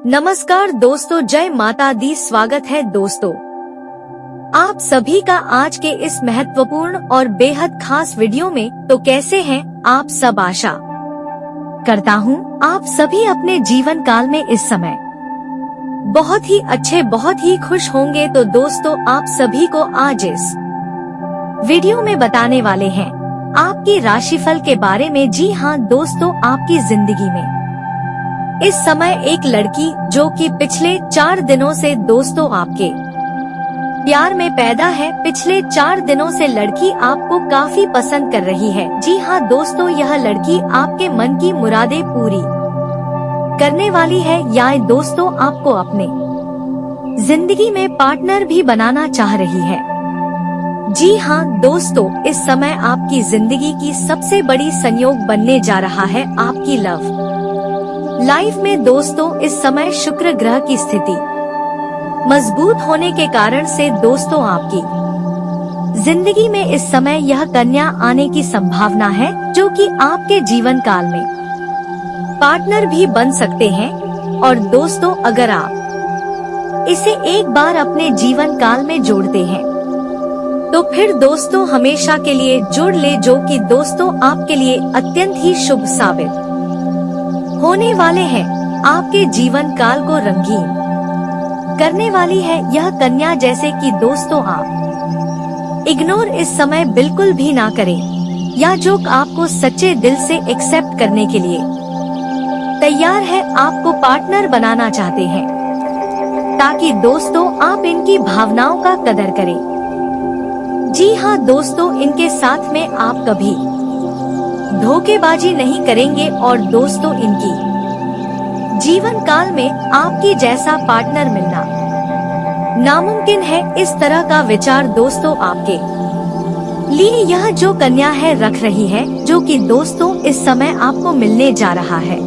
नमस्कार दोस्तों, जय माता दी। स्वागत है दोस्तों आप सभी का आज के इस महत्वपूर्ण और बेहद खास वीडियो में। तो कैसे हैं आप सब? आशा करता हूँ आप सभी अपने जीवन काल में इस समय बहुत ही अच्छे, बहुत ही खुश होंगे। तो दोस्तों आप सभी को आज इस वीडियो में बताने वाले हैं आपकी राशिफल के बारे में। जी हाँ दोस्तों, आपकी जिंदगी में इस समय एक लड़की जो कि पिछले 4 दिनों से दोस्तों आपके प्यार में पैदा है। पिछले 4 दिनों से लड़की आपको काफी पसंद कर रही है। जी हाँ दोस्तों, यह लड़की आपके मन की मुरादें पूरी करने वाली है, या दोस्तों आपको अपने जिंदगी में पार्टनर भी बनाना चाह रही है। जी हाँ दोस्तों, इस समय आपकी जिंदगी की सबसे बड़ी संयोग बनने जा रहा है आपकी लव लाइफ में। दोस्तों इस समय शुक्र ग्रह की स्थिति मजबूत होने के कारण से दोस्तों आपकी जिंदगी में इस समय यह कन्या आने की संभावना है, जो कि आपके जीवन काल में पार्टनर भी बन सकते हैं। और दोस्तों अगर आप इसे एक बार अपने जीवन काल में जोड़ते हैं तो फिर दोस्तों हमेशा के लिए जुड़ ले, जो कि दोस्तों आपके लिए अत्यंत ही शुभ साबित होने वाले हैं। आपके जीवन काल को रंगीन करने वाली है यह कन्या। जैसे कि दोस्तों आप इग्नोर इस समय बिल्कुल भी ना करें, या जो आपको सच्चे दिल से एक्सेप्ट करने के लिए तैयार है, आपको पार्टनर बनाना चाहते हैं, ताकि दोस्तों आप इनकी भावनाओं का कदर करें। जी हाँ दोस्तों, इनके साथ में आप कभी धोखेबाजी नहीं करेंगे। और दोस्तों इनकी जीवन काल में आपकी जैसा पार्टनर मिलना नामुमकिन है। इस तरह का विचार दोस्तों आपके लिए यह जो कन्या है रख रही है, जो कि दोस्तों इस समय आपको मिलने जा रहा है।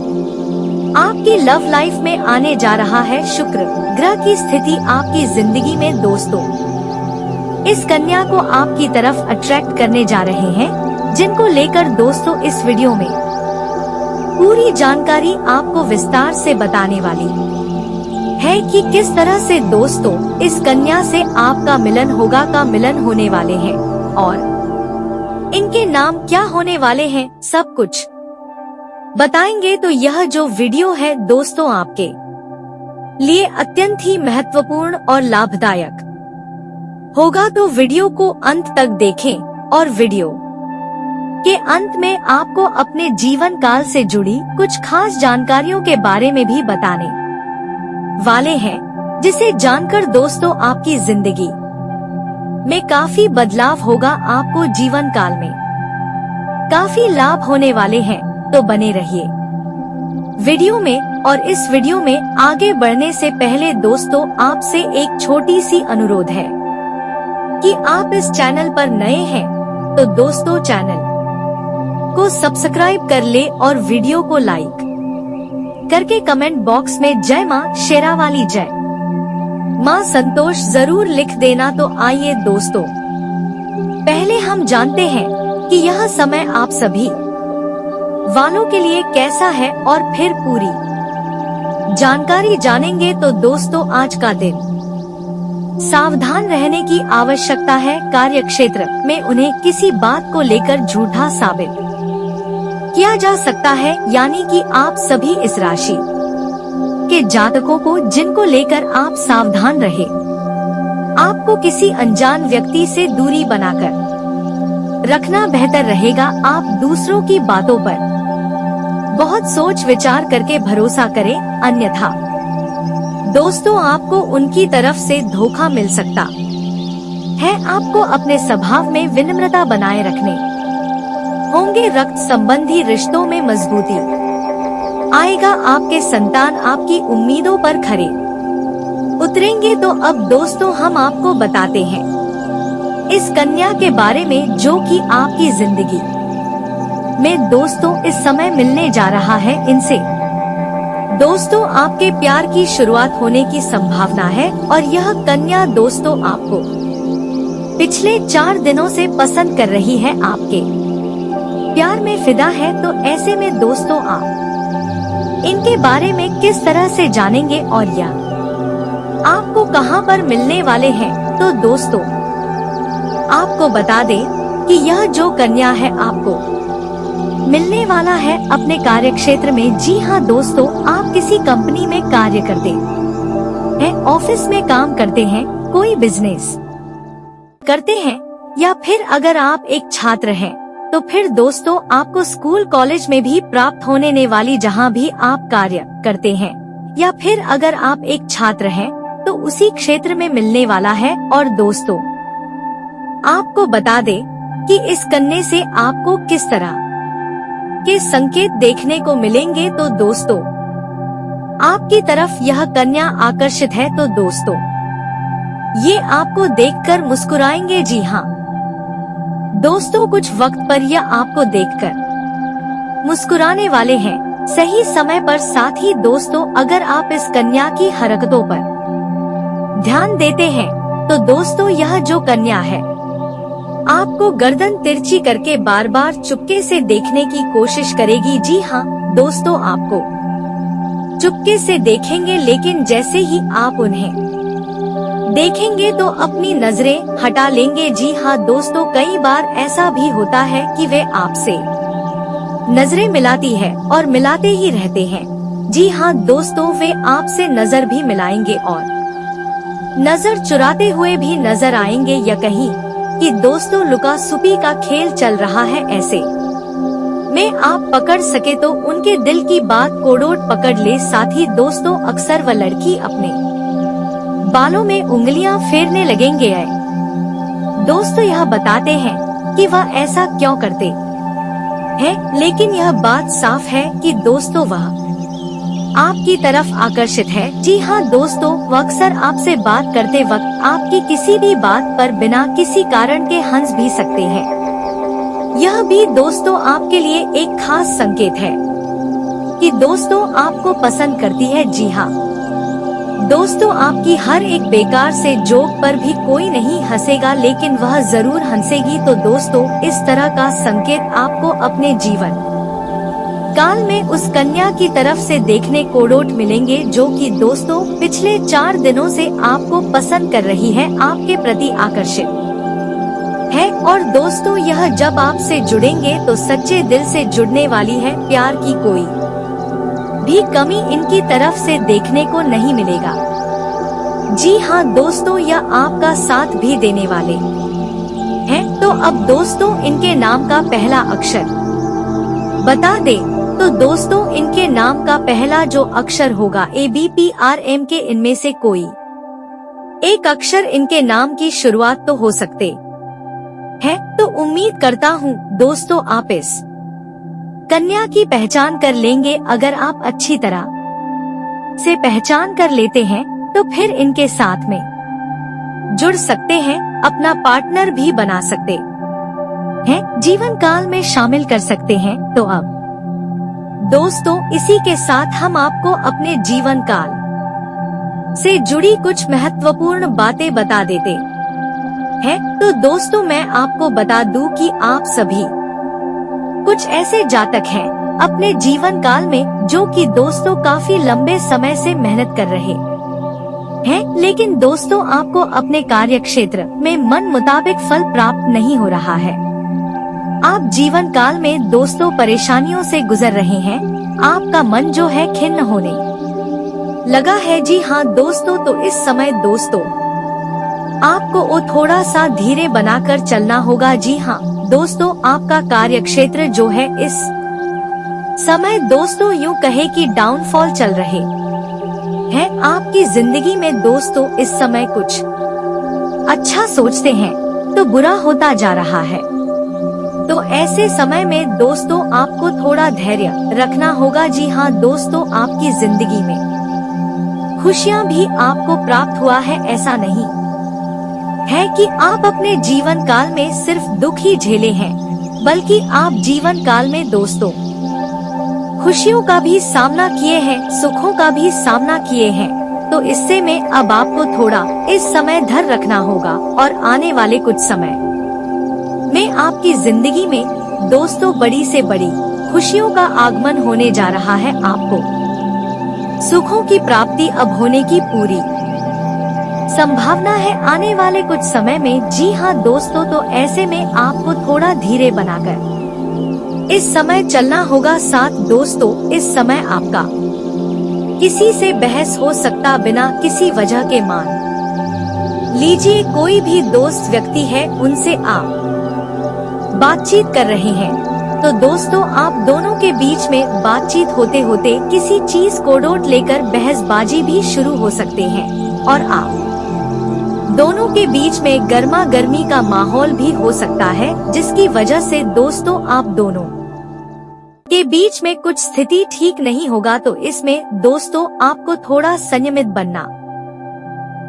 आपकी लव लाइफ में आने जा रहा है शुक्र ग्रह की स्थिति आपकी जिंदगी में। दोस्तों इस कन्या को आपकी तरफ अट्रैक्ट करने जा रहे हैं, जिनको लेकर दोस्तों इस वीडियो में पूरी जानकारी आपको विस्तार से बताने वाली है कि किस तरह से दोस्तों इस कन्या से आपका मिलन होने वाले हैं, और इनके नाम क्या होने वाले हैं, सब कुछ बताएंगे। तो यह जो वीडियो है दोस्तों आपके लिए अत्यंत ही महत्वपूर्ण और लाभदायक होगा। तो वीडियो को अंत तक देखें, और वीडियो के अंत में आपको अपने जीवन काल से जुड़ी कुछ खास जानकारियों के बारे में भी बताने वाले हैं, जिसे जानकर दोस्तों आपकी जिंदगी में काफी बदलाव होगा। आपको जीवन काल में काफी लाभ होने वाले हैं, तो बने रहिए वीडियो में। और इस वीडियो में आगे बढ़ने से पहले दोस्तों आपसे एक छोटी सी अनुरोध है कि आप इस चैनल पर नए हैं तो दोस्तों चैनल को सब्सक्राइब कर ले, और वीडियो को लाइक करके कमेंट बॉक्स में जय मां शेरावाली, जय मां संतोष जरूर लिख देना। तो आइए दोस्तों पहले हम जानते हैं कि यह समय आप सभी वालों के लिए कैसा है, और फिर पूरी जानकारी जानेंगे। तो दोस्तों आज का दिन सावधान रहने की आवश्यकता है। कार्यक्षेत्र में उन्हें किसी बात को लेकर झूठा साबित किया जा सकता है, यानी कि आप सभी इस राशि के जातकों को जिनको लेकर आप सावधान रहे। आपको किसी अनजान व्यक्ति से दूरी बनाकर रखना बेहतर रहेगा। आप दूसरों की बातों पर बहुत सोच विचार करके भरोसा करें, अन्यथा दोस्तों आपको उनकी तरफ से धोखा मिल सकता है। आपको अपने स्वभाव में विनम्रता बनाए रखने होंगे। रक्त संबंधी रिश्तों में मजबूती आएगा। आपके संतान आपकी उम्मीदों पर खरे उतरेंगे। तो अब दोस्तों हम आपको बताते हैं इस कन्या के बारे में, जो कि आपकी जिंदगी में दोस्तों इस समय मिलने जा रहा है। इनसे दोस्तों आपके प्यार की शुरुआत होने की संभावना है, और यह कन्या दोस्तों आपको पिछले 4 दिनों से पसंद कर रही है, आपके प्यार में फिदा है। तो ऐसे में दोस्तों आप इनके बारे में किस तरह से जानेंगे और यह आपको कहां पर मिलने वाले हैं। तो दोस्तों, आपको बता दें कि यह जो कन्या है आपको मिलने वाला है अपने कार्य क्षेत्र में। जी हाँ दोस्तों, आप किसी कंपनी में कार्य करते हैं, ऑफिस में काम करते हैं, कोई बिजनेस करते हैं, या फिर अगर आप एक छात्र हैं तो फिर दोस्तों आपको स्कूल कॉलेज में भी प्राप्त होने वाली जहाँ भी आप कार्य करते हैं, या फिर अगर आप एक छात्र हैं तो उसी क्षेत्र में मिलने वाला है। और दोस्तों, आपको बता दें कि इस कन्या से आपको किस तरह के संकेत देखने को मिलेंगे। तो दोस्तों, आपकी तरफ यह कन्या आकर्षित है तो दोस्तों ये आपको देखकर मुस्कुराएंगे। जी हाँ दोस्तों, कुछ वक्त पर यह आपको देखकर मुस्कुराने वाले हैं सही समय पर। साथ ही दोस्तों, अगर आप इस कन्या की हरकतों पर ध्यान देते हैं तो दोस्तों यह जो कन्या है आपको गर्दन तिरछी करके बार बार चुपके से देखने की कोशिश करेगी। जी हाँ दोस्तों, आपको चुपके से देखेंगे, लेकिन जैसे ही आप उन्हें देखेंगे तो अपनी नजरें हटा लेंगे। जी हाँ दोस्तों, कई बार ऐसा भी होता है कि वे आपसे नजरें मिलाती है और मिलाते ही रहते हैं। जी हाँ दोस्तों, वे आपसे नजर भी मिलाएंगे और नजर चुराते हुए भी नजर आएंगे, या कहीं कि दोस्तों लुका छुपी का खेल चल रहा है। ऐसे में आप पकड़ सके तो उनके दिल की बात कोड़ोट पकड़ ले। साथ ही दोस्तों, अक्सर वह लड़की अपने बालों में उंगलियां फेरने लगेंगे। दोस्तों, यह बताते हैं कि वह ऐसा क्यों करते हैं, लेकिन यह बात साफ है कि दोस्तों वह आपकी तरफ आकर्षित है। जी हाँ दोस्तों, वह अक्सर आपसे बात करते वक्त आपकी किसी भी बात पर बिना किसी कारण के हंस भी सकते हैं। यह भी दोस्तों आपके लिए एक खास संकेत है कि दोस्तों आपको पसंद करती है। जी हाँ दोस्तों, आपकी हर एक बेकार से जोक पर भी कोई नहीं हंसेगा, लेकिन वह जरूर हंसेगी। तो दोस्तों, इस तरह का संकेत आपको अपने जीवन काल में उस कन्या की तरफ से देखने कोड़ोट मिलेंगे, जो कि दोस्तों पिछले 4 दिनों से आपको पसंद कर रही है, आपके प्रति आकर्षित है। और दोस्तों, यह जब आपसे जुड़ेंगे तो सच्चे दिल से जुड़ने वाली है। प्यार की कोई भी कमी इनकी तरफ से देखने को नहीं मिलेगा। जी हाँ दोस्तों, यह आपका साथ भी देने वाले हैं। तो अब दोस्तों, इनके नाम का पहला अक्षर बता दे। तो दोस्तों, इनके नाम का पहला जो अक्षर होगा ABPRM के इनमें से कोई एक अक्षर इनके नाम की शुरुआत तो हो सकते है। तो उम्मीद करता हूँ दोस्तों आप इस कन्या की पहचान कर लेंगे। अगर आप अच्छी तरह से पहचान कर लेते हैं तो फिर इनके साथ में जुड़ सकते हैं, अपना पार्टनर भी बना सकते हैं, जीवन काल में शामिल कर सकते हैं। तो अब दोस्तों, इसी के साथ हम आपको अपने जीवन काल से जुड़ी कुछ महत्वपूर्ण बातें बता देते हैं। तो दोस्तों, मैं आपको बता दूं कि आप सभी कुछ ऐसे जातक हैं अपने जीवन काल में जो कि दोस्तों काफी लंबे समय से मेहनत कर रहे हैं, लेकिन दोस्तों आपको अपने कार्य क्षेत्र में मन मुताबिक फल प्राप्त नहीं हो रहा है। आप जीवन काल में दोस्तों परेशानियों से गुजर रहे हैं, आपका मन जो है खिन्न होने लगा है। जी हाँ दोस्तों, तो इस समय दोस्तों आपको वो थोड़ा सा धीरे बनाकर चलना होगा। जी हाँ दोस्तों, आपका कार्य क्षेत्र जो है इस समय दोस्तों यूँ कहे कि डाउनफॉल चल रहे हैं आपकी जिंदगी में। दोस्तों इस समय कुछ अच्छा सोचते हैं तो बुरा होता जा रहा है। तो ऐसे समय में दोस्तों आपको थोड़ा धैर्य रखना होगा। जी हाँ दोस्तों, आपकी जिंदगी में खुशियाँ भी आपको प्राप्त हुआ है। ऐसा नहीं है कि आप अपने जीवन काल में सिर्फ दुख ही झेले हैं, बल्कि आप जीवन काल में दोस्तों खुशियों का भी सामना किए हैं, सुखों का भी सामना किए हैं। तो इससे में अब आपको थोड़ा इस समय धैर्य रखना होगा और आने वाले कुछ समय में आपकी जिंदगी में दोस्तों बड़ी से बड़ी खुशियों का आगमन होने जा रहा है। आपको सुखों की प्राप्ति अब होने की पूरी संभावना है आने वाले कुछ समय में। जी हाँ दोस्तों, तो ऐसे में आपको थोड़ा धीरे बनाकर इस समय चलना होगा। साथ दोस्तों, इस समय आपका किसी से बहस हो सकता बिना किसी वजह के। मान लीजिए कोई भी दोस्त व्यक्ति है, उनसे आप बातचीत कर रहे हैं, तो दोस्तों आप दोनों के बीच में बातचीत होते होते किसी चीज को डोट लेकर बहसबाजी भी शुरू हो सकते हैं और आप दोनों के बीच में गर्मा गर्मी का माहौल भी हो सकता है, जिसकी वजह से दोस्तों आप दोनों के बीच में कुछ स्थिति ठीक नहीं होगा। तो इसमें दोस्तों आपको थोड़ा संयमित बनना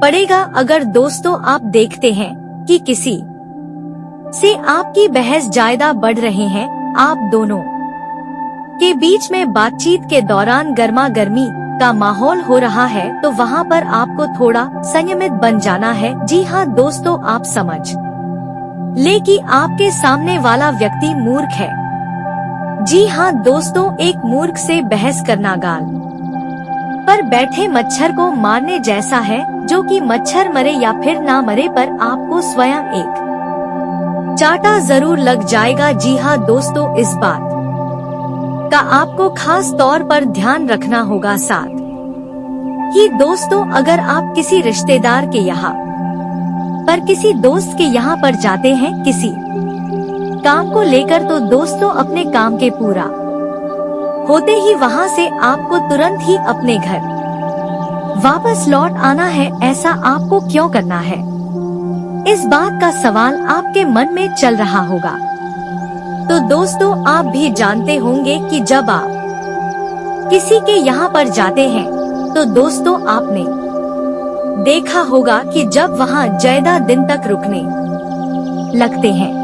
पड़ेगा। अगर दोस्तों आप देखते हैं कि किसी से आपकी बहस ज्यादा बढ़ रहे हैं, आप दोनों के बीच में बातचीत के दौरान गर्मा गर्मी का माहौल हो रहा है, तो वहाँ पर आपको थोड़ा संयमित बन जाना है। जी हाँ दोस्तों, आप समझ ले कि आपके सामने वाला व्यक्ति मूर्ख है। जी हाँ दोस्तों, एक मूर्ख से बहस करना गाल पर बैठे मच्छर को मारने जैसा है, जो कि मच्छर मरे या फिर ना मरे पर आपको स्वयं एक चाटा जरूर लग जाएगा। जी हाँ दोस्तों, इस बात का आपको खास तौर पर ध्यान रखना होगा। साथ ही दोस्तों, अगर आप किसी रिश्तेदार के यहाँ पर किसी दोस्त के यहाँ पर जाते हैं किसी काम को लेकर, तो दोस्तों अपने काम के पूरा होते ही वहाँ से आपको तुरंत ही अपने घर वापस लौट आना है। ऐसा आपको क्यों करना है, इस बात का सवाल आपके मन में चल रहा होगा। तो दोस्तों आप भी जानते होंगे कि जब आप किसी के यहाँ पर जाते हैं, तो दोस्तों आपने देखा होगा कि जब वहाँ ज्यादा दिन तक रुकने लगते हैं,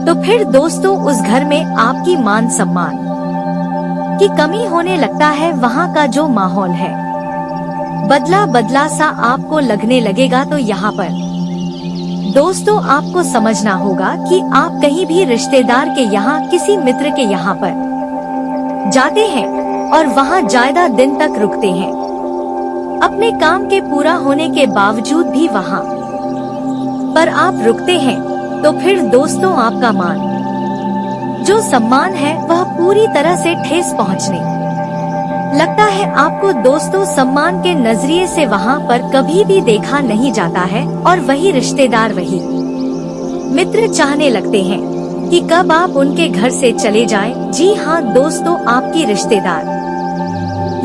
तो फिर दोस्तों उस घर में आपकी मान सम्मान की कमी होने लगता है। वहाँ का जो माहौल है बदला बदला सा आपको लगने लगेगा। तो यहाँ पर दोस्तों आपको समझना होगा कि आप कहीं भी रिश्तेदार के यहाँ, किसी मित्र के यहाँ पर जाते हैं और वहाँ ज्यादा दिन तक रुकते हैं, अपने काम के पूरा होने के बावजूद भी वहाँ पर आप रुकते हैं, तो फिर दोस्तों आपका मान जो सम्मान है वह पूरी तरह से ठेस पहुँचने लगता है। आपको दोस्तों सम्मान के नजरिए से वहाँ पर कभी भी देखा नहीं जाता है और वही रिश्तेदार, वही मित्र चाहने लगते हैं कि कब आप उनके घर से चले जाएं। जी हाँ दोस्तों, आपकी रिश्तेदार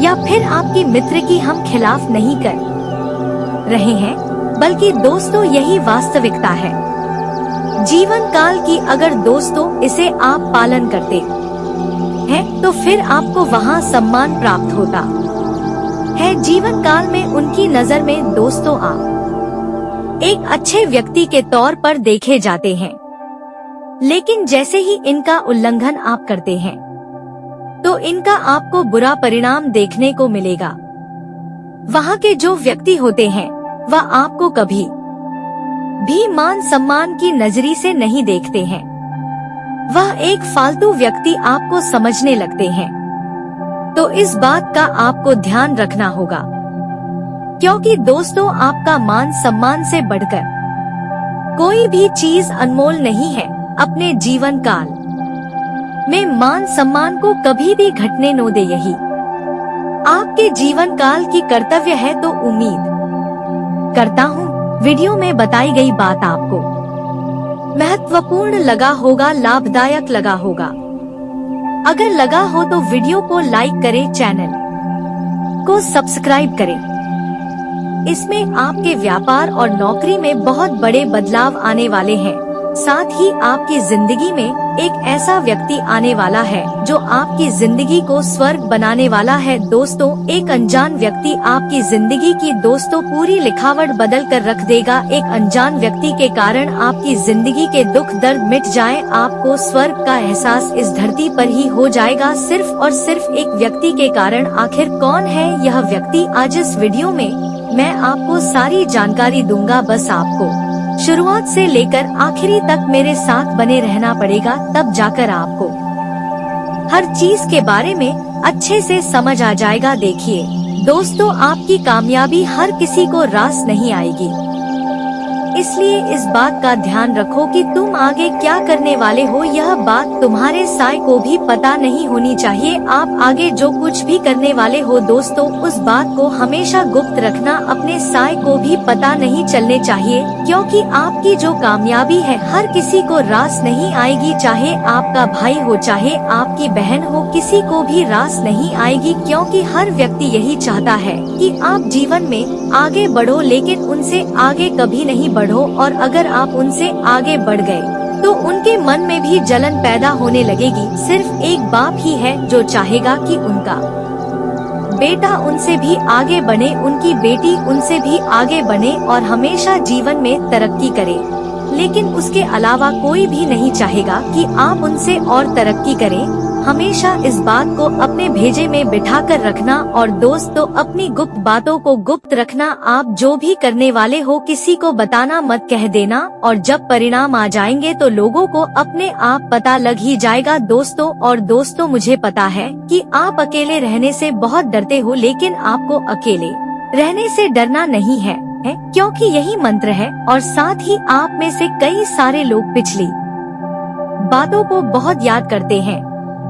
या फिर आपकी मित्र की हम खिलाफ नहीं कर रहे हैं, बल्कि दोस्तों यही वास्तविकता है जीवन काल की। अगर दोस्तों इसे आप पालन करते है तो फिर आपको वहाँ सम्मान प्राप्त होता है। जीवन काल में उनकी नजर में दोस्तों आप एक अच्छे व्यक्ति के तौर पर देखे जाते हैं, लेकिन जैसे ही इनका उल्लंघन आप करते हैं, तो इनका आपको बुरा परिणाम देखने को मिलेगा। वहाँ के जो व्यक्ति होते हैं वह आपको कभी भी मान सम्मान की नजरी से नहीं देखते हैं। वह एक फालतू व्यक्ति आपको समझने लगते हैं। तो इस बात का आपको ध्यान रखना होगा, क्योंकि दोस्तों आपका मान सम्मान से बढ़कर कोई भी चीज अनमोल नहीं है। अपने जीवन काल में मान सम्मान को कभी भी घटने न दे, यही आपके जीवन काल की कर्तव्य है। तो उम्मीद करता हूँ वीडियो में बताई गई बात आपको महत्वपूर्ण लगा होगा, लाभदायक लगा होगा। अगर लगा हो तो वीडियो को लाइक करें, चैनल को सब्सक्राइब करें। इसमें आपके व्यापार और नौकरी में बहुत बड़े बदलाव आने वाले हैं। साथ ही आपकी जिंदगी में एक ऐसा व्यक्ति आने वाला है जो आपकी जिंदगी को स्वर्ग बनाने वाला है। दोस्तों एक अनजान व्यक्ति आपकी जिंदगी की दोस्तों पूरी लिखावट बदल कर रख देगा। एक अनजान व्यक्ति के कारण आपकी जिंदगी के दुख दर्द मिट जाए, आपको स्वर्ग का एहसास इस धरती पर ही हो जाएगा, सिर्फ और सिर्फ एक व्यक्ति के कारण। आखिर कौन है यह व्यक्ति, आज इस वीडियो में मैं आपको सारी जानकारी दूंगा। बस आपको शुरुआत से लेकर आखिरी तक मेरे साथ बने रहना पड़ेगा, तब जाकर आपको हर चीज के बारे में अच्छे से समझ आ जाएगा। देखिए दोस्तों, आपकी कामयाबी हर किसी को रास नहीं आएगी, इसलिए इस बात का ध्यान रखो कि तुम आगे क्या करने वाले हो। यह बात तुम्हारे साय को भी पता नहीं होनी चाहिए। आप आगे जो कुछ भी करने वाले हो दोस्तों, उस बात को हमेशा गुप्त रखना, अपने साय को भी पता नहीं चलने चाहिए, क्योंकि आपकी जो कामयाबी है हर किसी को रास नहीं आएगी। चाहे आपका भाई हो, चाहे आपकी बहन हो, किसी को भी रास नहीं आएगी, क्योंकि हर व्यक्ति यही चाहता है कि आप जीवन में आगे बढ़ो, लेकिन उनसे आगे कभी नहीं बढ़ो। और अगर आप उनसे आगे बढ़ गए तो उनके मन में भी जलन पैदा होने लगेगी। सिर्फ एक बाप ही है जो चाहेगा कि उनका बेटा उनसे भी आगे बढ़े, उनकी बेटी उनसे भी आगे बढ़े और हमेशा जीवन में तरक्की करे, लेकिन उसके अलावा कोई भी नहीं चाहेगा कि आप उनसे और तरक्की करें। हमेशा इस बात को अपने भेजे में बिठा कर रखना। और दोस्तों, अपनी गुप्त बातों को गुप्त रखना। आप जो भी करने वाले हो किसी को बताना मत, कह देना, और जब परिणाम आ जाएंगे तो लोगों को अपने आप पता लग ही जाएगा दोस्तों। और दोस्तों, मुझे पता है कि आप अकेले रहने से बहुत डरते हो, लेकिन आपको अकेले रहने से डरना नहीं है, क्योंकि यही मंत्र है। और साथ ही आप में से कई सारे लोग पिछली बातों को बहुत याद करते हैं।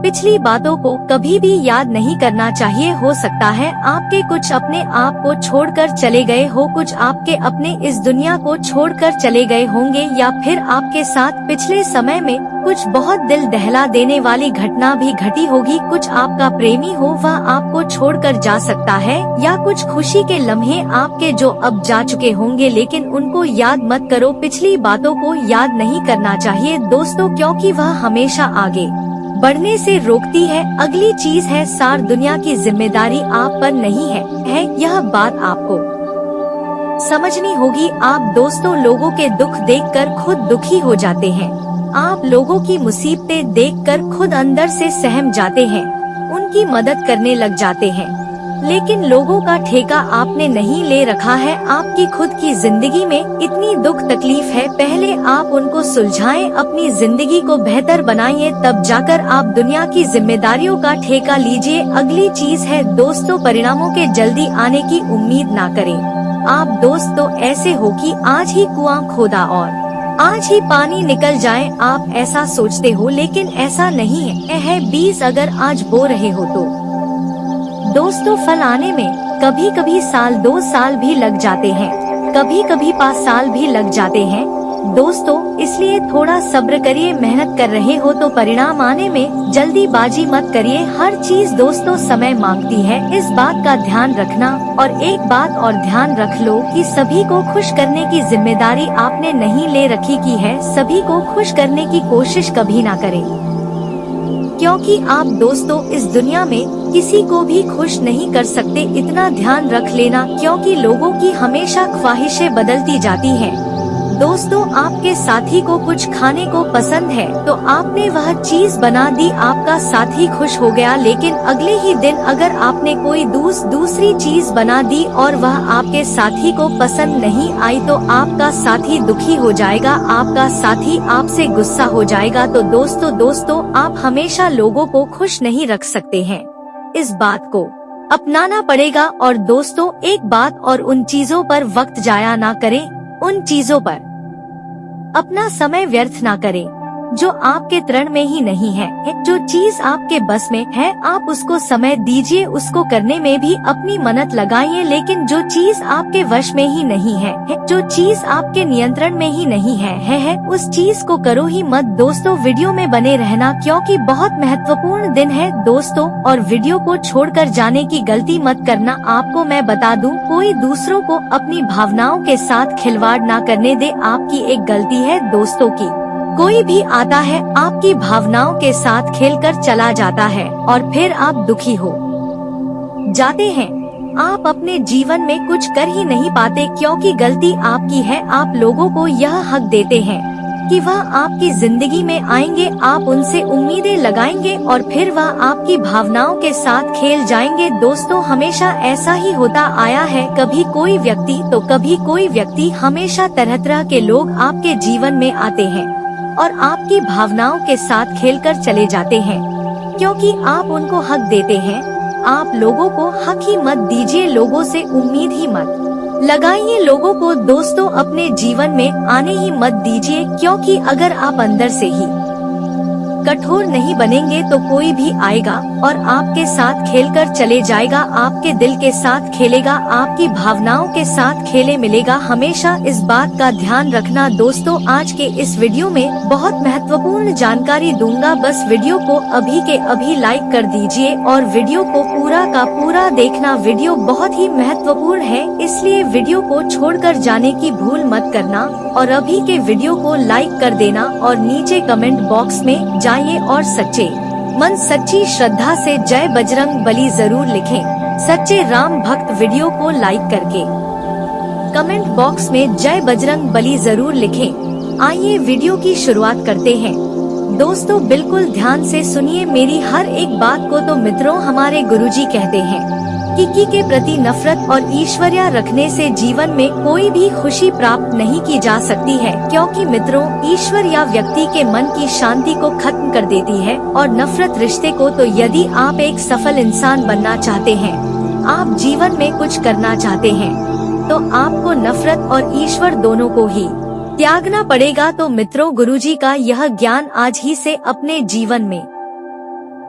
पिछली बातों को कभी भी याद नहीं करना चाहिए। हो सकता है आपके कुछ अपने आप को छोड़कर चले गए हो, कुछ आपके अपने इस दुनिया को छोड़कर चले गए होंगे, या फिर आपके साथ पिछले समय में कुछ बहुत दिल दहला देने वाली घटना भी घटी होगी। कुछ आपका प्रेमी हो, वह आपको छोड़कर जा सकता है, या कुछ खुशी के लम्हे आपके जो अब जा चुके होंगे, लेकिन उनको याद मत करो। पिछली बातों को याद नहीं करना चाहिए दोस्तों, क्योंकि वह हमेशा आगे बढ़ने से रोकती है। अगली चीज है, सारी दुनिया की जिम्मेदारी आप पर नहीं है। यह बात आपको समझनी होगी। आप दोस्तों लोगों के दुख देखकर खुद दुखी हो जाते हैं, आप लोगों की मुसीबतें देखकर खुद अंदर से सहम जाते हैं, उनकी मदद करने लग जाते हैं, लेकिन लोगों का ठेका आपने नहीं ले रखा है। आपकी खुद की जिंदगी में इतनी दुख तकलीफ है, पहले आप उनको सुलझाएं, अपनी जिंदगी को बेहतर बनाइए, तब जाकर आप दुनिया की जिम्मेदारियों का ठेका लीजिए। अगली चीज है दोस्तों, परिणामों के जल्दी आने की उम्मीद ना करें। आप दोस्तों ऐसे हो कि आज ही कुआं खोदा और आज ही पानी निकल जाए, आप ऐसा सोचते हो, लेकिन ऐसा नहीं है। बीज अगर आज बो रहे हो तो दोस्तों फल आने में कभी कभी साल 2 साल भी लग जाते हैं, कभी कभी 5 साल भी लग जाते हैं दोस्तों। इसलिए थोड़ा सब्र करिए, मेहनत कर रहे हो तो परिणाम आने में जल्दीबाजी मत करिए। हर चीज दोस्तों समय मांगती है, इस बात का ध्यान रखना। और एक बात और ध्यान रख लो कि सभी को खुश करने की जिम्मेदारी आपने नहीं ले रखी की है। सभी को खुश करने की कोशिश कभी ना करें, क्योंकि आप दोस्तों इस दुनिया में किसी को भी खुश नहीं कर सकते। इतना ध्यान रख लेना, क्योंकि लोगों की हमेशा ख्वाहिशें बदलती जाती हैं। दोस्तों आपके साथी को कुछ खाने को पसंद है तो आपने वह चीज बना दी, आपका साथी खुश हो गया, लेकिन अगले ही दिन अगर आपने कोई दूसरी चीज बना दी और वह आपके साथी को पसंद नहीं आई तो आपका साथी दुखी हो जाएगा, आपका साथी आपसे गुस्सा हो जाएगा। तो दोस्तों आप हमेशा लोगों को खुश नहीं रख सकते हैं, इस बात को अपनाना पड़ेगा। और दोस्तों एक बात और, उन चीजों पर वक्त जाया ना करें, उन चीजों पर अपना समय व्यर्थ ना करें जो आपके तरण में ही नहीं है। जो चीज आपके बस में है आप उसको समय दीजिए, उसको करने में भी अपनी मेहनत लगाइए, लेकिन जो चीज आपके वश में ही नहीं है, जो चीज आपके नियंत्रण में ही नहीं है उस चीज को करो ही मत। दोस्तों वीडियो में बने रहना, क्योंकि बहुत महत्वपूर्ण दिन है दोस्तों, और वीडियो को छोड़कर जाने की गलती मत करना। आपको मैं बता दूं, कोई दूसरों को अपनी भावनाओं के साथ खिलवाड़ ना करने दे, आपकी एक गलती है दोस्तों की। कोई भी आता है आपकी भावनाओं के साथ खेलकर चला जाता है और फिर आप दुखी हो जाते हैं। आप अपने जीवन में कुछ कर ही नहीं पाते, क्योंकि गलती आपकी है। आप लोगों को यह हक देते हैं कि वह आपकी जिंदगी में आएंगे, आप उनसे उम्मीदें लगाएंगे और फिर वह आपकी भावनाओं के साथ खेल जाएंगे। दोस्तों हमेशा ऐसा ही होता आया है, कभी कोई व्यक्ति तो कभी कोई व्यक्ति, हमेशा तरह तरह के लोग आपके जीवन में आते हैं और आपकी भावनाओं के साथ खेलकर चले जाते हैं, क्योंकि आप उनको हक देते हैं। आप लोगों को हक ही मत दीजिए, लोगों से उम्मीद ही मत लगाइए, लोगों को दोस्तों अपने जीवन में आने ही मत दीजिए, क्योंकि अगर आप अंदर से ही कठोर नहीं बनेंगे तो कोई भी आएगा और आपके साथ खेलकर चले जाएगा, आपके दिल के साथ खेलेगा, आपकी भावनाओं के साथ खेले मिलेगा। हमेशा इस बात का ध्यान रखना दोस्तों। आज के इस वीडियो में बहुत महत्वपूर्ण जानकारी दूंगा, बस वीडियो को अभी के अभी लाइक कर दीजिए और वीडियो को पूरा का पूरा देखना। वीडियो बहुत ही महत्वपूर्ण है, इसलिए वीडियो को छोड़कर जाने की भूल मत करना और अभी के वीडियो को लाइक कर देना और नीचे कमेंट बॉक्स में जाइए और सच्चे मन सच्ची श्रद्धा से जय बजरंग बली जरूर लिखें। सच्चे राम भक्त वीडियो को लाइक करके कमेंट बॉक्स में जय बजरंग बली जरूर लिखें। आइए वीडियो की शुरुआत करते हैं। दोस्तों बिल्कुल ध्यान से सुनिए मेरी हर एक बात को। तो मित्रों, हमारे गुरुजी कहते हैं कि के प्रति नफरत और ईश्वर्या रखने से जीवन में कोई भी खुशी प्राप्त नहीं की जा सकती है, क्योंकि मित्रों ईश्वर्या व्यक्ति के मन की शांति को खत्म कर देती है और नफरत रिश्ते को। तो यदि आप एक सफल इंसान बनना चाहते हैं, आप जीवन में कुछ करना चाहते हैं, तो आपको नफरत और ईश्वर दोनों को ही त्यागना पड़ेगा। तो मित्रों, गुरुजी का यह ज्ञान आज ही से अपने जीवन में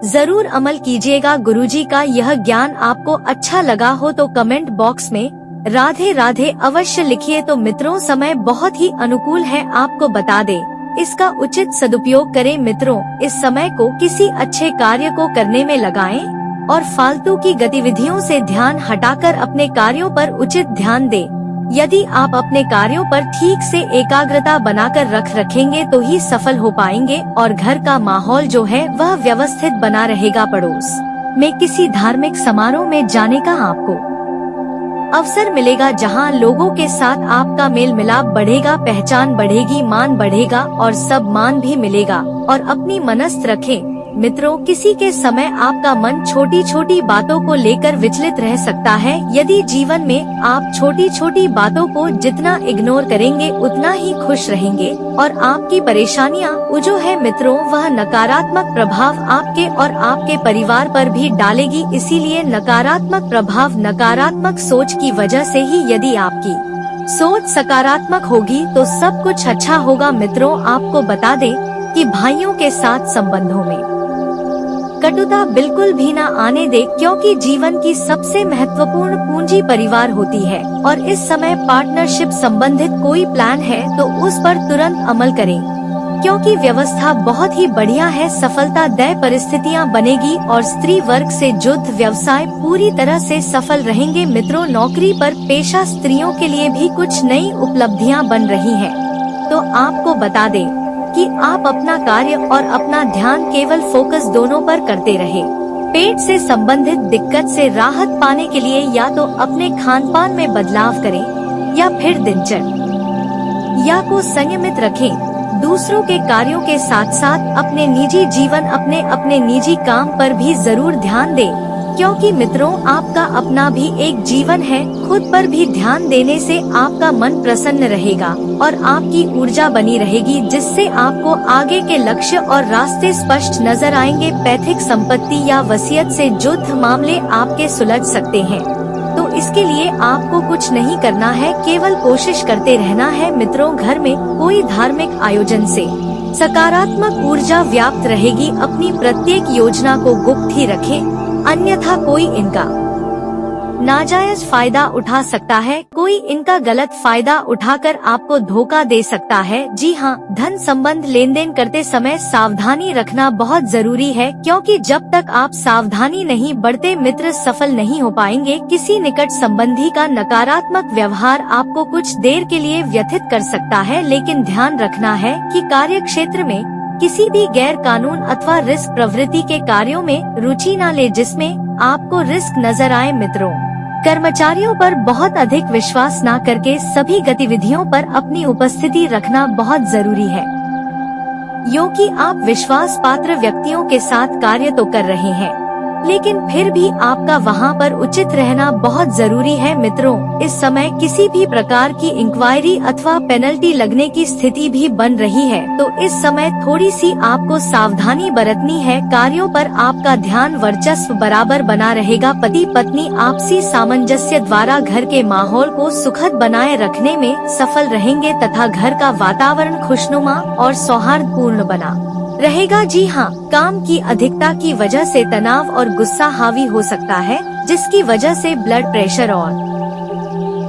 जरूर अमल कीजिएगा। गुरुजी का यह ज्ञान आपको अच्छा लगा हो तो कमेंट बॉक्स में राधे राधे अवश्य लिखिए। तो मित्रों, समय बहुत ही अनुकूल है, आपको बता दें, इसका उचित सदुपयोग करें। मित्रों, इस समय को किसी अच्छे कार्य को करने में लगाएं और फालतू की गतिविधियों से ध्यान हटाकर अपने कार्यों पर उचित ध्यान दें। यदि आप अपने कार्यों पर ठीक से एकाग्रता बनाकर रखेंगे तो ही सफल हो पाएंगे और घर का माहौल जो है वह व्यवस्थित बना रहेगा। पड़ोस में किसी धार्मिक समारोह में जाने का आपको अवसर मिलेगा, जहां लोगों के साथ आपका मेल मिलाप बढ़ेगा, पहचान बढ़ेगी, मान बढ़ेगा और सब मान भी मिलेगा। और अपनी मनस्थ रखें मित्रों, किसी के समय आपका मन छोटी छोटी बातों को लेकर विचलित रह सकता है। यदि जीवन में आप छोटी छोटी बातों को जितना इग्नोर करेंगे उतना ही खुश रहेंगे और आपकी परेशानियां जो है मित्रों वह नकारात्मक प्रभाव आपके और आपके परिवार पर भी डालेगी। इसीलिए नकारात्मक प्रभाव नकारात्मक सोच की वजह से ही, यदि आपकी सोच सकारात्मक होगी तो सब कुछ अच्छा होगा। मित्रों, आपको बता दें कि भाइयों के साथ संबंधों में कटुता बिल्कुल भी ना आने दे, क्योंकि जीवन की सबसे महत्वपूर्ण पूंजी परिवार होती है। और इस समय पार्टनरशिप संबंधित कोई प्लान है तो उस पर तुरंत अमल करें, क्योंकि व्यवस्था बहुत ही बढ़िया है। सफलतादायक परिस्थितियां बनेगी और स्त्री वर्ग से युद्ध व्यवसाय पूरी तरह से सफल रहेंगे। मित्रों, नौकरी पर पेशा स्त्रियों के लिए भी कुछ नई उपलब्धियां बन रही हैं। तो आपको बता दें कि आप अपना कार्य और अपना ध्यान केवल फोकस दोनों पर करते रहे। पेट से संबंधित दिक्कत से राहत पाने के लिए या तो अपने खान पान में बदलाव करें या फिर दिनचर्या को संयमित रखें। दूसरों के कार्यों के साथ साथ अपने निजी जीवन, अपने निजी काम पर भी जरूर ध्यान दें, क्योंकि मित्रों आपका अपना भी एक जीवन है। खुद पर भी ध्यान देने से आपका मन प्रसन्न रहेगा और आपकी ऊर्जा बनी रहेगी, जिससे आपको आगे के लक्ष्य और रास्ते स्पष्ट नजर आएंगे। पैतृक संपत्ति या वसीयत से जुड़े मामले आपके सुलझ सकते हैं, तो इसके लिए आपको कुछ नहीं करना है, केवल कोशिश करते रहना है। मित्रों, घर में कोई धार्मिक आयोजन से सकारात्मक ऊर्जा व्याप्त रहेगी। अपनी प्रत्येक योजना को गुप्त ही रखें, अन्यथा कोई इनका नाजायज फायदा उठा सकता है। कोई इनका गलत फायदा उठाकर आपको धोखा दे सकता है। जी हाँ, धन संबंध लेन देन करते समय सावधानी रखना बहुत जरूरी है, क्योंकि जब तक आप सावधानी नहीं बरते मित्र सफल नहीं हो पाएंगे। किसी निकट संबंधी का नकारात्मक व्यवहार आपको कुछ देर के लिए व्यथित कर सकता है, लेकिन ध्यान रखना है कि कार्य क्षेत्र में किसी भी गैर कानून अथवा रिस्क प्रवृत्ति के कार्यों में रुचि न ले जिसमें आपको रिस्क नजर आए। मित्रों, कर्मचारियों पर बहुत अधिक विश्वास न करके सभी गतिविधियों पर अपनी उपस्थिति रखना बहुत जरूरी है, क्योंकि आप विश्वास पात्र व्यक्तियों के साथ कार्य तो कर रहे हैं, लेकिन फिर भी आपका वहाँ पर उचित रहना बहुत जरूरी है मित्रों। इस समय किसी भी प्रकार की इंक्वायरी अथवा पेनल्टी लगने की स्थिति भी बन रही है, तो इस समय थोड़ी सी आपको सावधानी बरतनी है। कार्यों पर आपका ध्यान वर्चस्व बराबर बना रहेगा। पति पत्नी आपसी सामंजस्य द्वारा घर के माहौल को सुखद बनाए रखने में सफल रहेंगे तथा घर का वातावरण खुशनुमा और सौहार्दपूर्ण बना रहेगा। जी हाँ, काम की अधिकता की वजह से तनाव और गुस्सा हावी हो सकता है, जिसकी वजह से ब्लड प्रेशर और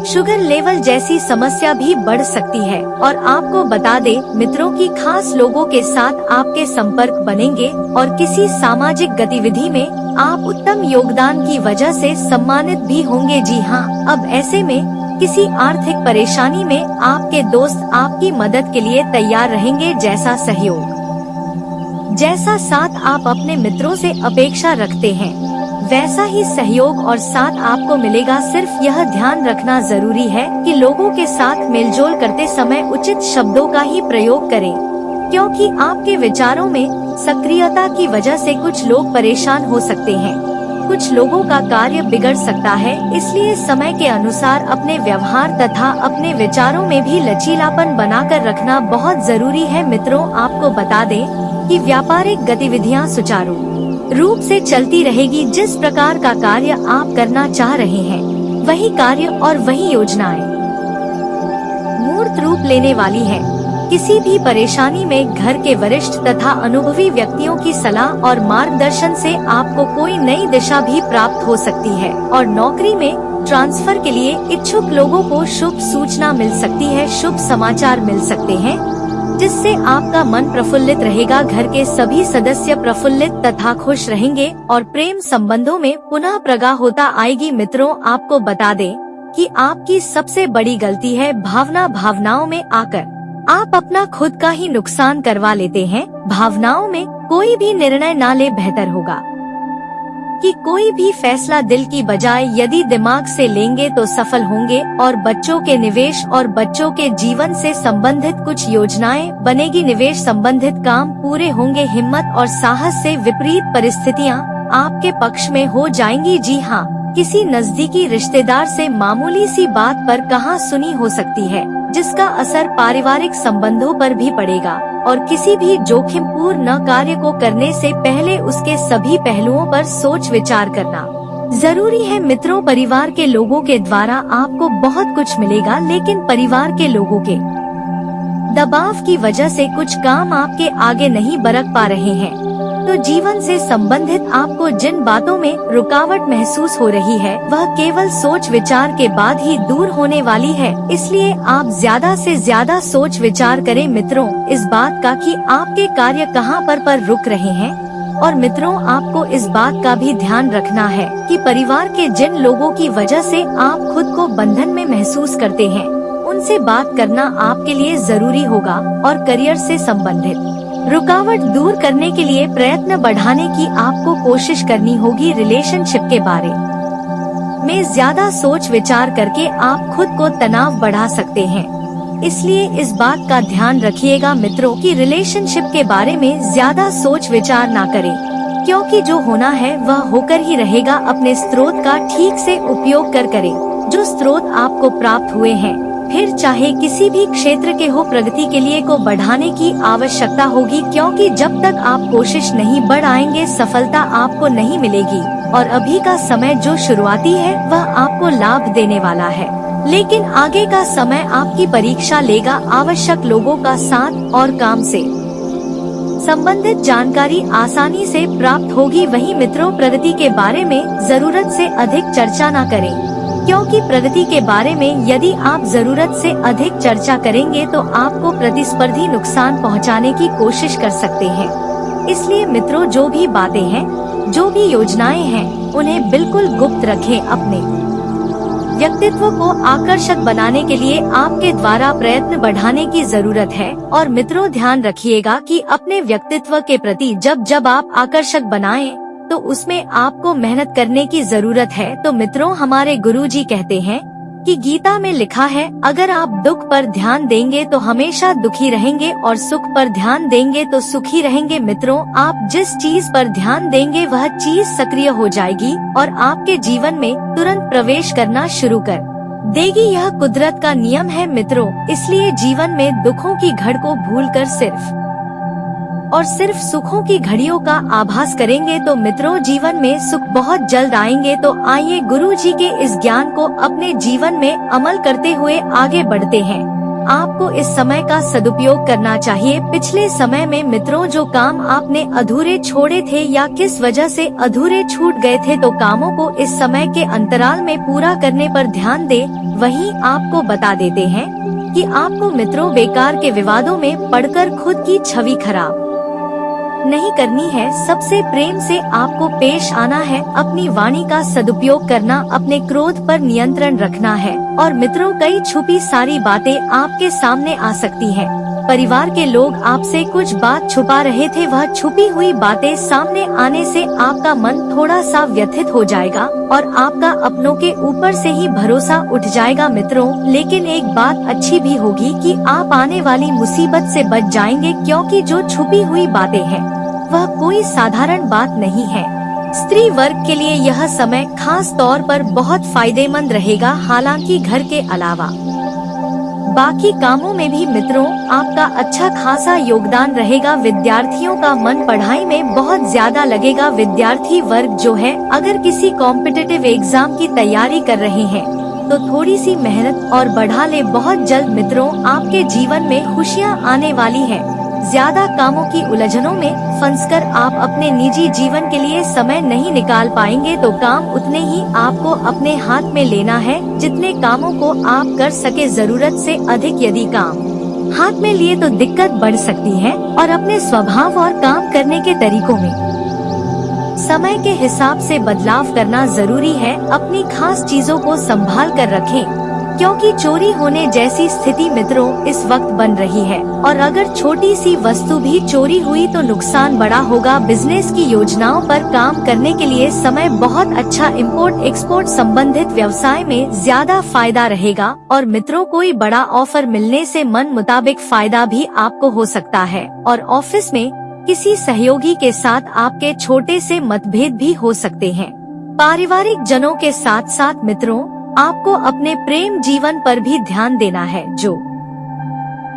शुगर लेवल जैसी समस्या भी बढ़ सकती है। और आपको बता दें मित्रों कि खास लोगों के साथ आपके संपर्क बनेंगे और किसी सामाजिक गतिविधि में आप उत्तम योगदान की वजह से सम्मानित भी होंगे। जी हाँ, अब ऐसे में किसी आर्थिक परेशानी में आपके दोस्त आपकी मदद के लिए तैयार रहेंगे। जैसा सहयोग, जैसा साथ आप अपने मित्रों से अपेक्षा रखते हैं, वैसा ही सहयोग और साथ आपको मिलेगा। सिर्फ यह ध्यान रखना जरूरी है कि लोगों के साथ मेलजोल करते समय उचित शब्दों का ही प्रयोग करें, क्योंकि आपके विचारों में सक्रियता की वजह से कुछ लोग परेशान हो सकते हैं, कुछ लोगों का कार्य बिगड़ सकता है। इसलिए समय के अनुसार अपने व्यवहार तथा अपने विचारों में भी लचीलापन बनाकर रखना बहुत जरूरी है। मित्रों, आपको बता दें कि व्यापारिक गतिविधियां सुचारू रूप से चलती रहेगी। जिस प्रकार का कार्य आप करना चाह रहे हैं, वही कार्य और वही योजनाएं मूर्त रूप लेने वाली है। किसी भी परेशानी में घर के वरिष्ठ तथा अनुभवी व्यक्तियों की सलाह और मार्गदर्शन से आपको कोई नई दिशा भी प्राप्त हो सकती है। और नौकरी में ट्रांसफर के लिए इच्छुक लोगों को शुभ सूचना मिल सकती है, शुभ समाचार मिल सकते हैं, जिससे आपका मन प्रफुल्लित रहेगा। घर के सभी सदस्य प्रफुल्लित तथा खुश रहेंगे और प्रेम संबंधों में पुनः प्रगाढ़ता आएगी। मित्रों, आपको बता दें कि आपकी सबसे बड़ी गलती है भावनाओं में आकर आप अपना खुद का ही नुकसान करवा लेते हैं। भावनाओं में कोई भी निर्णय ना ले, बेहतर होगा कि कोई भी फैसला दिल की बजाय यदि दिमाग से लेंगे तो सफल होंगे। और बच्चों के निवेश और बच्चों के जीवन से संबंधित कुछ योजनाएं बनेगी। निवेश संबंधित काम पूरे होंगे। हिम्मत और साहस से विपरीत परिस्थितियां आपके पक्ष में हो जाएंगी। जी हाँ, किसी नजदीकी रिश्तेदार से मामूली सी बात पर कहा सुनी हो सकती है, जिसका असर पारिवारिक संबंधों पर भी पड़ेगा। और किसी भी जोखिमपूर्ण कार्य को करने से पहले उसके सभी पहलुओं पर सोच विचार करना जरूरी है। मित्रों, परिवार के लोगों के द्वारा आपको बहुत कुछ मिलेगा, लेकिन परिवार के लोगों के दबाव की वजह से कुछ काम आपके आगे नहीं बढ़ पा रहे हैं। तो जीवन से संबंधित आपको जिन बातों में रुकावट महसूस हो रही है, वह केवल सोच विचार के बाद ही दूर होने वाली है। इसलिए आप ज्यादा से ज्यादा सोच विचार करें मित्रों, इस बात का कि आपके कार्य कहां पर रुक रहे हैं। और मित्रों, आपको इस बात का भी ध्यान रखना है कि परिवार के जिन लोगों की वजह से आप खुद को बंधन में महसूस करते हैं, उनसे बात करना आपके लिए जरूरी होगा। और करियर से संबंधित रुकावट दूर करने के लिए प्रयत्न बढ़ाने की आपको कोशिश करनी होगी। रिलेशनशिप के बारे में ज्यादा सोच विचार करके आप खुद को तनाव बढ़ा सकते हैं। इसलिए इस बात का ध्यान रखिएगा मित्रों कि रिलेशनशिप के बारे में ज्यादा सोच विचार ना करें, क्योंकि जो होना है वह होकर ही रहेगा। अपने स्रोत का ठीक से उपयोग करें, जो स्रोत आपको प्राप्त हुए हैं, फिर चाहे किसी भी क्षेत्र के हो, प्रगति के लिए को बढ़ाने की आवश्यकता होगी। क्योंकि जब तक आप कोशिश नहीं बढ़ाएंगे, सफलता आपको नहीं मिलेगी। और अभी का समय जो शुरुआती है वह आपको लाभ देने वाला है, लेकिन आगे का समय आपकी परीक्षा लेगा। आवश्यक लोगों का साथ और काम से संबंधित जानकारी आसानी से प्राप्त होगी। वहीं मित्रों, प्रगति के बारे में जरूरत से अधिक चर्चा न करें, क्योंकि प्रगति के बारे में यदि आप जरूरत से अधिक चर्चा करेंगे तो आपको प्रतिस्पर्धी नुकसान पहुंचाने की कोशिश कर सकते हैं। इसलिए मित्रों, जो भी बातें हैं, जो भी योजनाएं हैं, उन्हें बिल्कुल गुप्त रखें। अपने व्यक्तित्व को आकर्षक बनाने के लिए आपके द्वारा प्रयत्न बढ़ाने की जरूरत है। और मित्रों, ध्यान रखिएगा कि अपने व्यक्तित्व के प्रति जब आप आकर्षक बनाएं, तो उसमें आपको मेहनत करने की जरूरत है। तो मित्रों, हमारे गुरुजी कहते हैं कि गीता में लिखा है, अगर आप दुख पर ध्यान देंगे तो हमेशा दुखी रहेंगे और सुख पर ध्यान देंगे तो सुखी रहेंगे। मित्रों, आप जिस चीज पर ध्यान देंगे वह चीज सक्रिय हो जाएगी और आपके जीवन में तुरंत प्रवेश करना शुरू कर देगी। यह कुदरत का नियम है मित्रों, इसलिए जीवन में दुखों की घड़ को भूलकर सिर्फ सुखों की घड़ियों का आभास करेंगे तो मित्रों जीवन में सुख बहुत जल्द आएंगे। तो आइए गुरुजी के इस ज्ञान को अपने जीवन में अमल करते हुए आगे बढ़ते हैं। आपको इस समय का सदुपयोग करना चाहिए। पिछले समय में मित्रों जो काम आपने अधूरे छोड़े थे या किस वजह से अधूरे छूट गए थे, तो कामों को इस समय के अंतराल में पूरा करने पर ध्यान दे। वहीं आपको बता देते हैं कि आपको मित्रों बेकार के विवादों में पड़कर खुद की छवि खराब नहीं करनी है। सबसे प्रेम से आपको पेश आना है, अपनी वाणी का सदुपयोग करना, अपने क्रोध पर नियंत्रण रखना है। और मित्रों कई छुपी सारी बातें आपके सामने आ सकती हैं। परिवार के लोग आपसे कुछ बात छुपा रहे थे, वह छुपी हुई बातें सामने आने से आपका मन थोड़ा सा व्यथित हो जाएगा और आपका अपनों के ऊपर से ही भरोसा उठ जाएगा। मित्रों लेकिन एक बात अच्छी भी होगी कि आप आने वाली मुसीबत से बच जाएंगे, क्योंकि जो छुपी हुई बातें हैं वह कोई साधारण बात नहीं है। स्त्री वर्ग के लिए यह समय खास तौर पर बहुत फायदेमंद रहेगा। हालांकि घर के अलावा बाकी कामों में भी मित्रों आपका अच्छा खासा योगदान रहेगा। विद्यार्थियों का मन पढ़ाई में बहुत ज्यादा लगेगा। विद्यार्थी वर्ग जो है, अगर किसी कॉम्पिटिटिव एग्जाम की तैयारी कर रहे हैं तो थोड़ी सी मेहनत और बढ़ा ले। बहुत जल्द मित्रों आपके जीवन में खुशियां आने वाली हैं। ज्यादा कामों की उलझनों में फंसकर आप अपने निजी जीवन के लिए समय नहीं निकाल पाएंगे, तो काम उतने ही आपको अपने हाथ में लेना है जितने कामों को आप कर सके। जरूरत से अधिक यदि काम हाथ में लिए तो दिक्कत बढ़ सकती है। और अपने स्वभाव और काम करने के तरीकों में समय के हिसाब से बदलाव करना जरूरी है। अपनी खास चीजों को संभाल कर रखें, क्योंकि चोरी होने जैसी स्थिति मित्रों इस वक्त बन रही है। और अगर छोटी सी वस्तु भी चोरी हुई तो नुकसान बड़ा होगा। बिजनेस की योजनाओं पर काम करने के लिए समय बहुत अच्छा। इंपोर्ट एक्सपोर्ट संबंधित व्यवसाय में ज्यादा फायदा रहेगा। और मित्रों कोई बड़ा ऑफर मिलने से मन मुताबिक फायदा भी आपको हो सकता है। और ऑफिस में किसी सहयोगी के साथ आपके छोटे से मतभेद भी हो सकते हैं। पारिवारिक जनों के साथ साथ मित्रों आपको अपने प्रेम जीवन पर भी ध्यान देना है, जो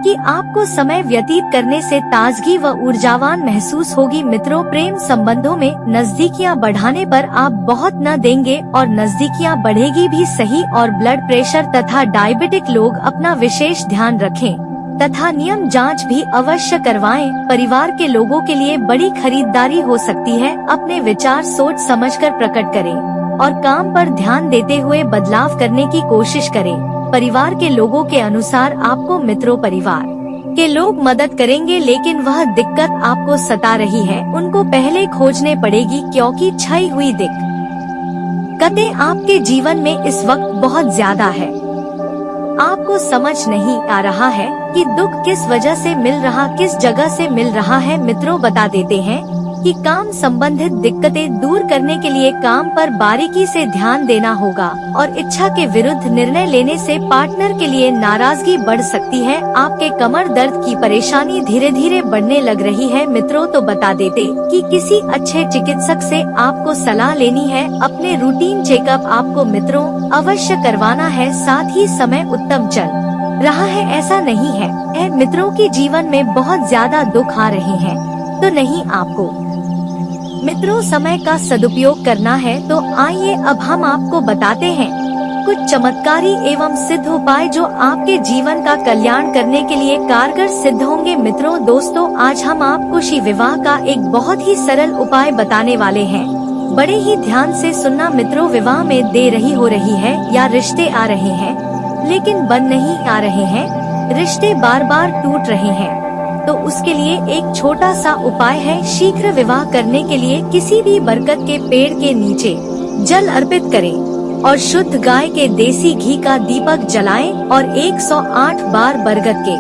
कि आपको समय व्यतीत करने से ताजगी व ऊर्जावान महसूस होगी। मित्रों प्रेम संबंधों में नजदीकियां बढ़ाने पर आप बहुत न देंगे और नजदीकियां बढ़ेगी भी सही। और ब्लड प्रेशर तथा डायबिटिक लोग अपना विशेष ध्यान रखें तथा नियम जांच भी अवश्य करवाएं। परिवार के लोगों के लिए बड़ी खरीदारी हो सकती है। अपने विचार सोच समझकर प्रकट करें और काम पर ध्यान देते हुए बदलाव करने की कोशिश करें। परिवार के लोगों के अनुसार आपको मित्रों परिवार के लोग मदद करेंगे, लेकिन वह दिक्कत आपको सता रही है उनको पहले खोजने पड़ेगी, क्योंकि छाई हुई दिक्कतें आपके जीवन में इस वक्त बहुत ज्यादा है। आपको समझ नहीं आ रहा है कि दुख किस वजह से मिल रहा, किस जगह से मिल रहा है। मित्रों बता देते हैं कि काम संबंधित दिक्कतें दूर करने के लिए काम पर बारीकी से ध्यान देना होगा। और इच्छा के विरुद्ध निर्णय लेने से पार्टनर के लिए नाराजगी बढ़ सकती है। आपके कमर दर्द की परेशानी धीरे धीरे बढ़ने लग रही है। मित्रों तो बता देते कि किसी अच्छे चिकित्सक से आपको सलाह लेनी है। अपने रूटीन चेकअप आपको मित्रों अवश्य करवाना है। साथ ही समय उत्तम चल रहा है ऐसा नहीं है। मित्रों के जीवन में बहुत ज्यादा दुख आ रहे हैं, तो नहीं आपको मित्रों समय का सदुपयोग करना है। तो आइए अब हम आपको बताते हैं कुछ चमत्कारी एवं सिद्ध उपाय जो आपके जीवन का कल्याण करने के लिए कारगर सिद्ध होंगे। मित्रों दोस्तों आज हम आपको खुशी विवाह का एक बहुत ही सरल उपाय बताने वाले हैं। बड़े ही ध्यान से सुनना मित्रों। विवाह में देरी हो रही है या रिश्ते आ रहे हैं लेकिन बन नहीं आ रहे हैं, रिश्ते बार बार टूट रहे हैं, तो उसके लिए एक छोटा सा उपाय है। शीघ्र विवाह करने के लिए किसी भी बरगद के पेड़ के नीचे जल अर्पित करें और शुद्ध गाय के देसी घी का दीपक जलाएं और 108 बार बरगद के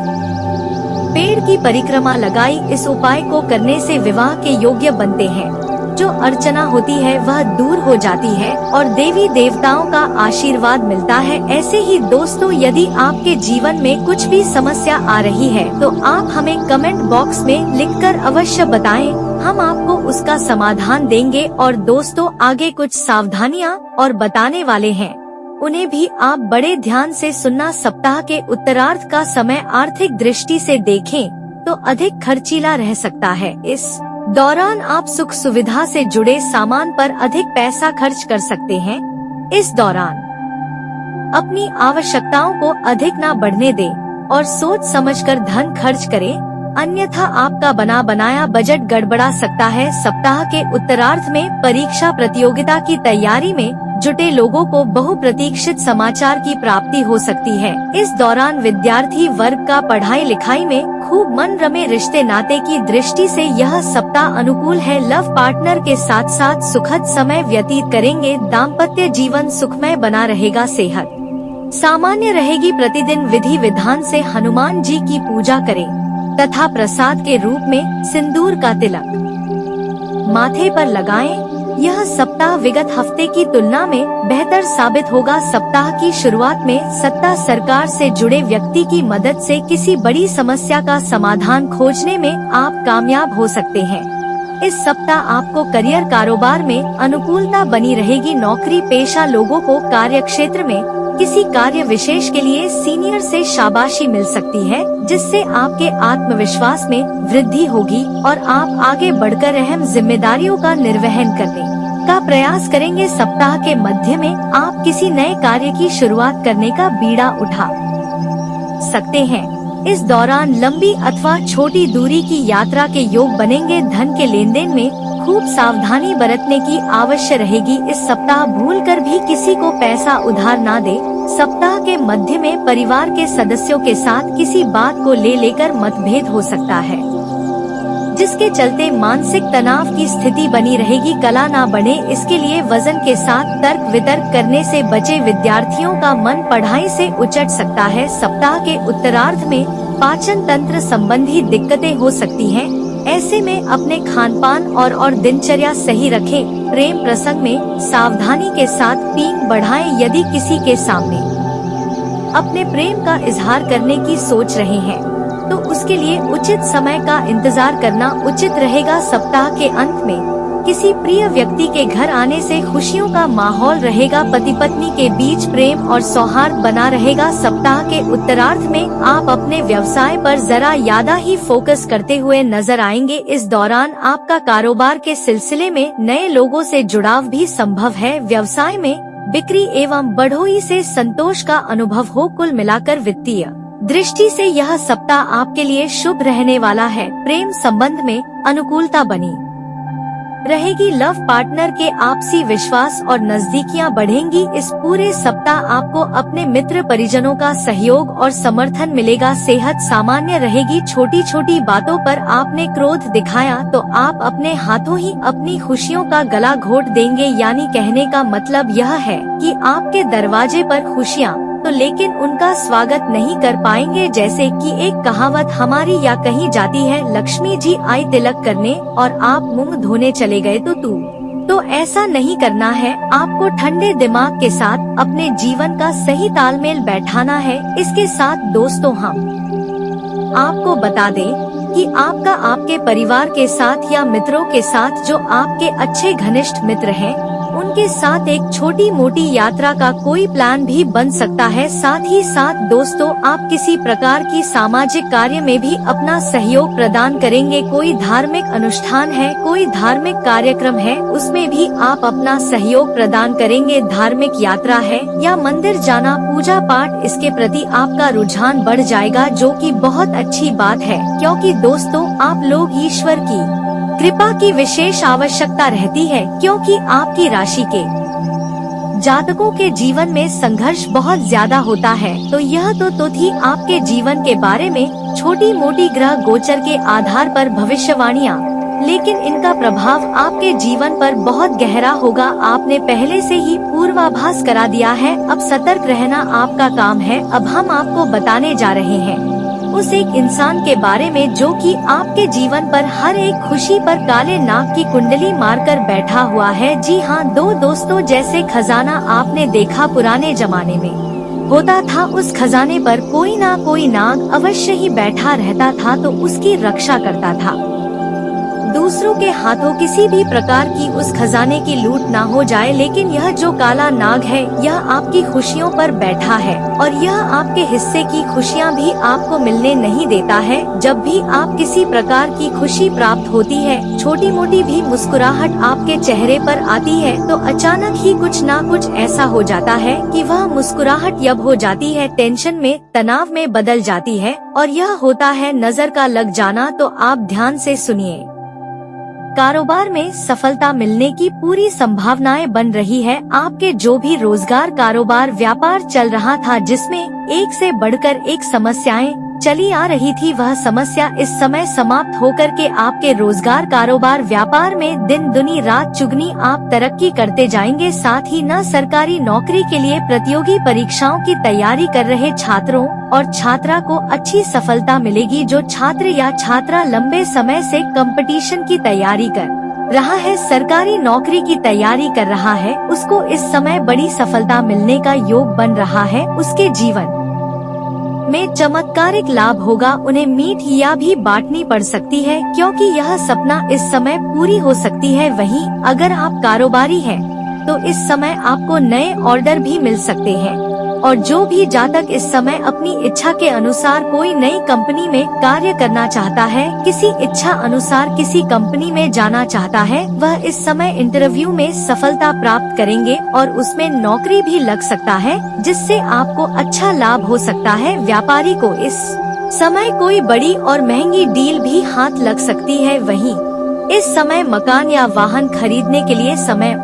पेड़ की परिक्रमा लगाई। इस उपाय को करने से विवाह के योग्य बनते हैं। जो अर्चना होती है वह दूर हो जाती है और देवी देवताओं का आशीर्वाद मिलता है। ऐसे ही दोस्तों, यदि आपके जीवन में कुछ भी समस्या आ रही है तो आप हमें कमेंट बॉक्स में लिखकर अवश्य बताएं, हम आपको उसका समाधान देंगे। और दोस्तों, आगे कुछ सावधानियां और बताने वाले हैं, उन्हें भी आप बड़े ध्यान से सुनना। सप्ताह के उत्तरार्ध का समय आर्थिक दृष्टि से देखें तो अधिक खर्चीला रह सकता है। इस दौरान आप सुख सुविधा से जुड़े सामान पर अधिक पैसा खर्च कर सकते हैं। इस दौरान अपनी आवश्यकताओं को अधिक ना बढ़ने दें और सोच समझकर धन खर्च करें, अन्यथा आपका बना बनाया बजट गड़बड़ा सकता है। सप्ताह के उत्तरार्ध में परीक्षा प्रतियोगिता की तैयारी में जुटे लोगों को बहुप्रतीक्षित समाचार की प्राप्ति हो सकती है। इस दौरान विद्यार्थी वर्ग का पढ़ाई लिखाई में खूब मन रमे। रिश्ते नाते की दृष्टि से यह सप्ताह अनुकूल है। लव पार्टनर के साथ साथ सुखद समय व्यतीत करेंगे। दाम्पत्य जीवन सुखमय बना रहेगा। सेहत सामान्य रहेगी। प्रतिदिन विधि विधान से हनुमान जी की पूजा करें तथा प्रसाद के रूप में सिंदूर का तिलक माथे पर लगाएं। यह सप्ताह विगत हफ्ते की तुलना में बेहतर साबित होगा। सप्ताह की शुरुआत में सत्ता सरकार से जुड़े व्यक्ति की मदद से किसी बड़ी समस्या का समाधान खोजने में आप कामयाब हो सकते हैं। इस सप्ताह आपको करियर कारोबार में अनुकूलता बनी रहेगी। नौकरी पेशा लोगों को कार्य क्षेत्र में किसी कार्य विशेष के लिए सीनियर से शाबाशी मिल सकती है, जिससे आपके आत्मविश्वास में वृद्धि होगी और आप आगे बढ़कर अहम जिम्मेदारियों का निर्वहन करने का प्रयास करेंगे। सप्ताह के मध्य में आप किसी नए कार्य की शुरुआत करने का बीड़ा उठा सकते हैं। इस दौरान लंबी अथवा छोटी दूरी की यात्रा के योग बनेंगे। धन के लेन देन में खूब सावधानी बरतने की आवश्यकता रहेगी। इस सप्ताह भूलकर भी किसी को पैसा उधार ना दे। सप्ताह के मध्य में परिवार के सदस्यों के साथ किसी बात को लेकर मतभेद हो सकता है, जिसके चलते मानसिक तनाव की स्थिति बनी रहेगी। कला ना बढ़े, इसके लिए वजन के साथ तर्क वितर्क करने से बचे। विद्यार्थियों का मन पढ़ाई से उचट सकता है। सप्ताह के उत्तरार्ध में पाचन तंत्र संबंधी दिक्कतें हो सकती हैं। ऐसे में अपने खानपान और दिनचर्या सही रखें। प्रेम प्रसंग में सावधानी के साथ पींग बढ़ाएं। यदि किसी के सामने अपने प्रेम का इजहार करने की सोच रहे हैं तो उसके लिए उचित समय का इंतजार करना उचित रहेगा। सप्ताह के अंत में किसी प्रिय व्यक्ति के घर आने से खुशियों का माहौल रहेगा। पति पत्नी के बीच प्रेम और सौहार्द बना रहेगा। सप्ताह के उत्तरार्ध में आप अपने व्यवसाय पर जरा ज्यादा ही फोकस करते हुए नजर आएंगे। इस दौरान आपका कारोबार के सिलसिले में नए लोगों से जुड़ाव भी संभव है। व्यवसाय में बिक्री एवं बढ़ोतरी से संतोष का अनुभव हो। कुल मिलाकर वित्तीय दृष्टि से यह सप्ताह आपके लिए शुभ रहने वाला है। प्रेम संबंध में अनुकूलता बनी रहेगी। लव पार्टनर के आपसी विश्वास और नजदीकियां बढ़ेंगी। इस पूरे सप्ताह आपको अपने मित्र परिजनों का सहयोग और समर्थन मिलेगा। सेहत सामान्य रहेगी। छोटी छोटी बातों पर आपने क्रोध दिखाया तो आप अपने हाथों ही अपनी खुशियों का गला घोट देंगे। यानी कहने का मतलब यह है कि आपके दरवाजे पर खुशियाँ तो लेकिन उनका स्वागत नहीं कर पाएंगे। जैसे कि एक कहावत हमारी या कही जाती है, लक्ष्मी जी आई तिलक करने और आप मुंह धोने चले गए तो ऐसा नहीं करना है। आपको ठंडे दिमाग के साथ अपने जीवन का सही तालमेल बैठाना है। इसके साथ दोस्तों, हम आपको बता दें कि आपका आपके परिवार के साथ या मित्रों के साथ जो आपके अच्छे घनिष्ठ मित्र हैं, उनके साथ एक छोटी मोटी यात्रा का कोई प्लान भी बन सकता है। साथ ही साथ दोस्तों, आप किसी प्रकार की सामाजिक कार्य में भी अपना सहयोग प्रदान करेंगे। कोई धार्मिक अनुष्ठान है, कोई धार्मिक कार्यक्रम है, उसमें भी आप अपना सहयोग प्रदान करेंगे। धार्मिक यात्रा है या मंदिर जाना, पूजा पाठ, इसके प्रति आपका रुझान बढ़ जाएगा, जो कि बहुत अच्छी बात है। क्योंकि दोस्तों, आप लोग ईश्वर की कृपा की विशेष आवश्यकता रहती है। क्योंकि आपकी राशि के जातकों के जीवन में संघर्ष बहुत ज्यादा होता है, तो यह तो थी आपके जीवन के बारे में छोटी मोटी ग्रह गोचर के आधार पर भविष्यवाणियाँ, लेकिन इनका प्रभाव आपके जीवन पर बहुत गहरा होगा। आपने पहले से ही पूर्वाभास करा दिया है। अब सतर्क रहना आपका काम है। अब हम आपको बताने जा रहे हैं उस एक इंसान के बारे में जो कि आपके जीवन पर हर एक खुशी पर काले नाग की कुंडली मारकर बैठा हुआ है। जी हाँ दोस्तों, जैसे खजाना आपने देखा पुराने जमाने में होता था, उस खजाने पर कोई ना कोई नाग अवश्य ही बैठा रहता था तो उसकी रक्षा करता था। दूसरों के हाथों किसी भी प्रकार की उस खजाने की लूट ना हो जाए। लेकिन यह जो काला नाग है, यह आपकी खुशियों पर बैठा है और यह आपके हिस्से की खुशियां भी आपको मिलने नहीं देता है। जब भी आप किसी प्रकार की खुशी प्राप्त होती है, छोटी मोटी भी मुस्कुराहट आपके चेहरे पर आती है, तो अचानक ही कुछ ना कुछ ऐसा हो जाता है कि वह मुस्कुराहट जब हो जाती है टेंशन में, तनाव में बदल जाती है और यह होता है नजर का लग जाना। तो आप ध्यान से सुनिए। कारोबार में सफलता मिलने की पूरी संभावनाएं बन रही है। आपके जो भी रोजगार, कारोबार, व्यापार चल रहा था, जिसमें एक से बढ़कर एक समस्याएं चली आ रही थी, वह समस्या इस समय समाप्त होकर के आपके रोजगार, कारोबार, व्यापार में दिन दुनी रात चुगनी आप तरक्की करते जाएंगे। साथ ही न सरकारी नौकरी के लिए प्रतियोगी परीक्षाओं की तैयारी कर रहे छात्रों और छात्रा को अच्छी सफलता मिलेगी। जो छात्र या छात्रा लंबे समय से कंपटीशन की तैयारी कर रहा है, सरकारी नौकरी की तैयारी कर रहा है, उसको इस समय बड़ी सफलता मिलने का योग बन रहा है। उसके जीवन में चमत्कारिक लाभ होगा। उन्हें मीठियाँ भी बांटनी पड़ सकती है, क्योंकि यह सपना इस समय पूरी हो सकती है। वहीं अगर आप कारोबारी हैं, तो इस समय आपको नए ऑर्डर भी मिल सकते हैं। और जो भी जातक इस समय अपनी इच्छा के अनुसार कोई नई कंपनी में कार्य करना चाहता है, किसी इच्छा अनुसार किसी कंपनी में जाना चाहता है, वह इस समय इंटरव्यू में सफलता प्राप्त करेंगे और उसमें नौकरी भी लग सकता है, जिससे आपको अच्छा लाभ हो सकता है। व्यापारी को इस समय कोई बड़ी और महंगी डील भी हाथ लग सकती है। वहीं इस समय मकान या वाहन खरीदने के लिए समय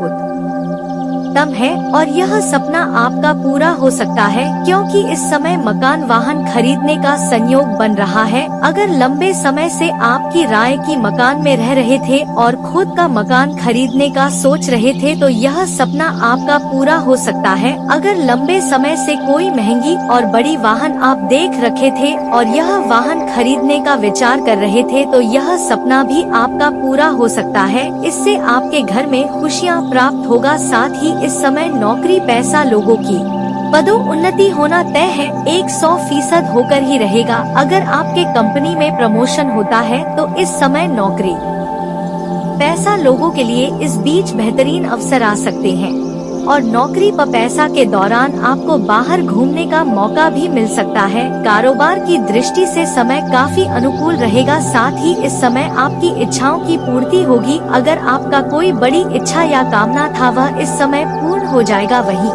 उत्तम है और यह सपना आपका पूरा हो सकता है, क्योंकि इस समय मकान वाहन खरीदने का संयोग बन रहा है। अगर लंबे समय से आपकी राय की मकान में रह रहे थे और खुद का मकान खरीदने का सोच रहे थे, तो यह सपना आपका पूरा हो सकता है। अगर लंबे समय से कोई महंगी और बड़ी वाहन आप देख रखे थे और यह वाहन खरीदने का विचार कर रहे थे, तो यह सपना भी आपका पूरा हो सकता है। इससे आपके घर में खुशियाँ प्राप्त होगा। साथ ही इस समय नौकरी, पैसा, लोगों की पदोन्नति होना तय है, 100% होकर ही रहेगा। अगर आपके कंपनी में प्रमोशन होता है, तो इस समय नौकरी, पैसा, लोगों के लिए इस बीच बेहतरीन अवसर आ सकते हैं और नौकरी व पैसा के दौरान आपको बाहर घूमने का मौका भी मिल सकता है। कारोबार की दृष्टि से समय काफी अनुकूल रहेगा। साथ ही इस समय आपकी इच्छाओं की पूर्ति होगी। अगर आपका कोई बड़ी इच्छा या कामना था, वह इस समय पूर्ण हो जाएगा। वहीं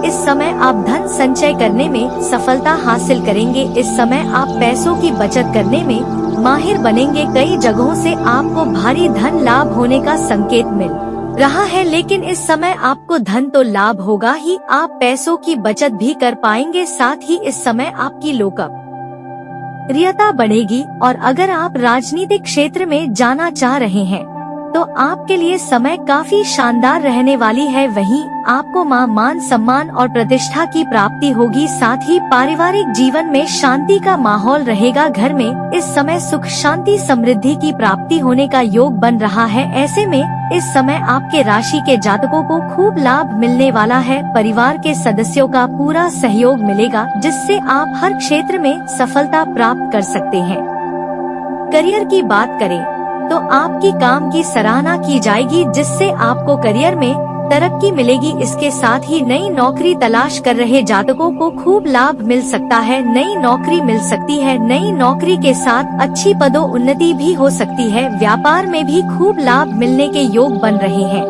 इस समय आप धन संचय करने में सफलता हासिल करेंगे। इस समय आप पैसों की बचत करने में माहिर बनेंगे। कई जगहों से आपको भारी धन लाभ होने का संकेत मिल रहा है, लेकिन इस समय आपको धन तो लाभ होगा ही, आप पैसों की बचत भी कर पाएंगे। साथ ही इस समय आपकी लोकप्रियता बढ़ेगी और अगर आप राजनीतिक क्षेत्र में जाना चाह रहे हैं, तो आपके लिए समय काफी शानदार रहने वाली है। वहीं आपको मान सम्मान और प्रतिष्ठा की प्राप्ति होगी। साथ ही पारिवारिक जीवन में शांति का माहौल रहेगा। घर में इस समय सुख, शांति, समृद्धि की प्राप्ति होने का योग बन रहा है। ऐसे में इस समय आपके राशि के जातकों को खूब लाभ मिलने वाला है। परिवार के सदस्यों का पूरा सहयोग मिलेगा, जिससे आप हर क्षेत्र में सफलता प्राप्त कर सकते हैं। करियर की बात करें तो आपकी काम की सराहना की जाएगी, जिससे आपको करियर में तरक्की मिलेगी। इसके साथ ही नई नौकरी तलाश कर रहे जातकों को खूब लाभ मिल सकता है। नई नौकरी मिल सकती है। नई नौकरी के साथ अच्छी पदोन्नति भी हो सकती है। व्यापार में भी खूब लाभ मिलने के योग बन रहे हैं।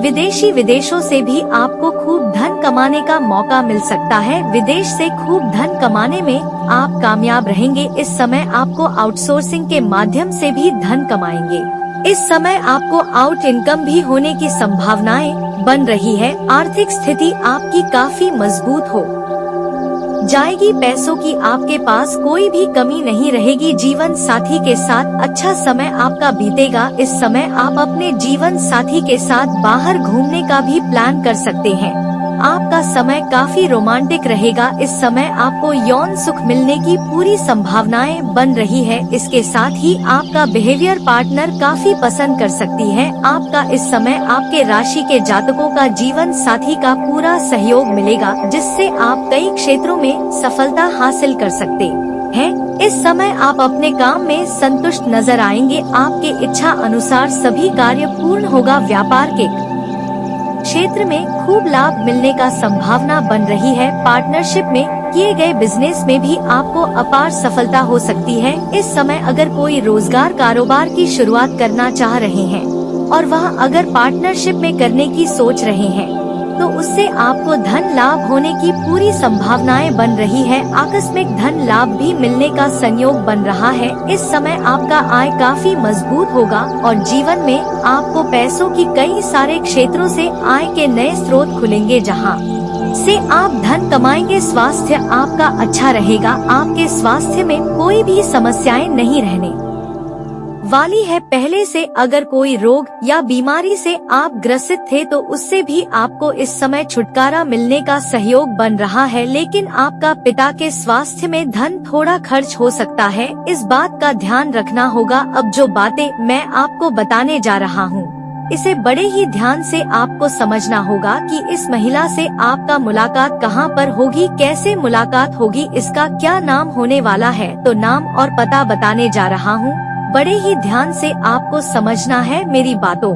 विदेशों से भी आपको खूब धन कमाने का मौका मिल सकता है। विदेश से खूब धन कमाने में आप कामयाब रहेंगे। इस समय आपको आउटसोर्सिंग के माध्यम से भी धन कमाएंगे। इस समय आपको आउट इनकम भी होने की संभावनाएं बन रही है। आर्थिक स्थिति आपकी काफी मजबूत हो जाएगी। पैसों की आपके पास कोई भी कमी नहीं रहेगी। जीवन साथी के साथ अच्छा समय आपका बीतेगा। इस समय आप अपने जीवन साथी के साथ बाहर घूमने का भी प्लान कर सकते हैं। आपका समय काफी रोमांटिक रहेगा। इस समय आपको यौन सुख मिलने की पूरी संभावनाएं बन रही है। इसके साथ ही आपका बिहेवियर पार्टनर काफी पसंद कर सकती है। आपका इस समय आपके राशि के जातकों का जीवन साथी का पूरा सहयोग मिलेगा, जिससे आप कई क्षेत्रों में सफलता हासिल कर सकते हैं। इस समय आप अपने काम में संतुष्ट नजर आएंगे। आपके इच्छा अनुसार सभी कार्य पूर्ण होगा। व्यापार के क्षेत्र में खूब लाभ मिलने का संभावना बन रही है। पार्टनरशिप में किए गए बिजनेस में भी आपको अपार सफलता हो सकती है। इस समय अगर कोई रोजगार कारोबार की शुरुआत करना चाह रहे हैं और वह अगर पार्टनरशिप में करने की सोच रहे हैं, तो उससे आपको धन लाभ होने की पूरी संभावनाएं बन रही है। आकस्मिक धन लाभ भी मिलने का संयोग बन रहा है। इस समय आपका आय काफी मजबूत होगा और जीवन में आपको पैसों की कई सारे क्षेत्रों से आय के नए स्रोत खुलेंगे, जहां से आप धन कमाएंगे। स्वास्थ्य आपका अच्छा रहेगा। आपके स्वास्थ्य में कोई भी समस्याएं नहीं रहने वाली है। पहले से अगर कोई रोग या बीमारी से आप ग्रसित थे तो उससे भी आपको इस समय छुटकारा मिलने का सहयोग बन रहा है। लेकिन आपका पिता के स्वास्थ्य में धन थोड़ा खर्च हो सकता है, इस बात का ध्यान रखना होगा। अब जो बातें मैं आपको बताने जा रहा हूँ, इसे बड़े ही ध्यान से आपको समझना होगा कि इस महिला से आपका मुलाकात कहाँ पर होगी, कैसे मुलाकात होगी, इसका क्या नाम होने वाला है। तो नाम और पता बताने जा रहा हूँ, बड़े ही ध्यान से आपको समझना है। मेरी बातों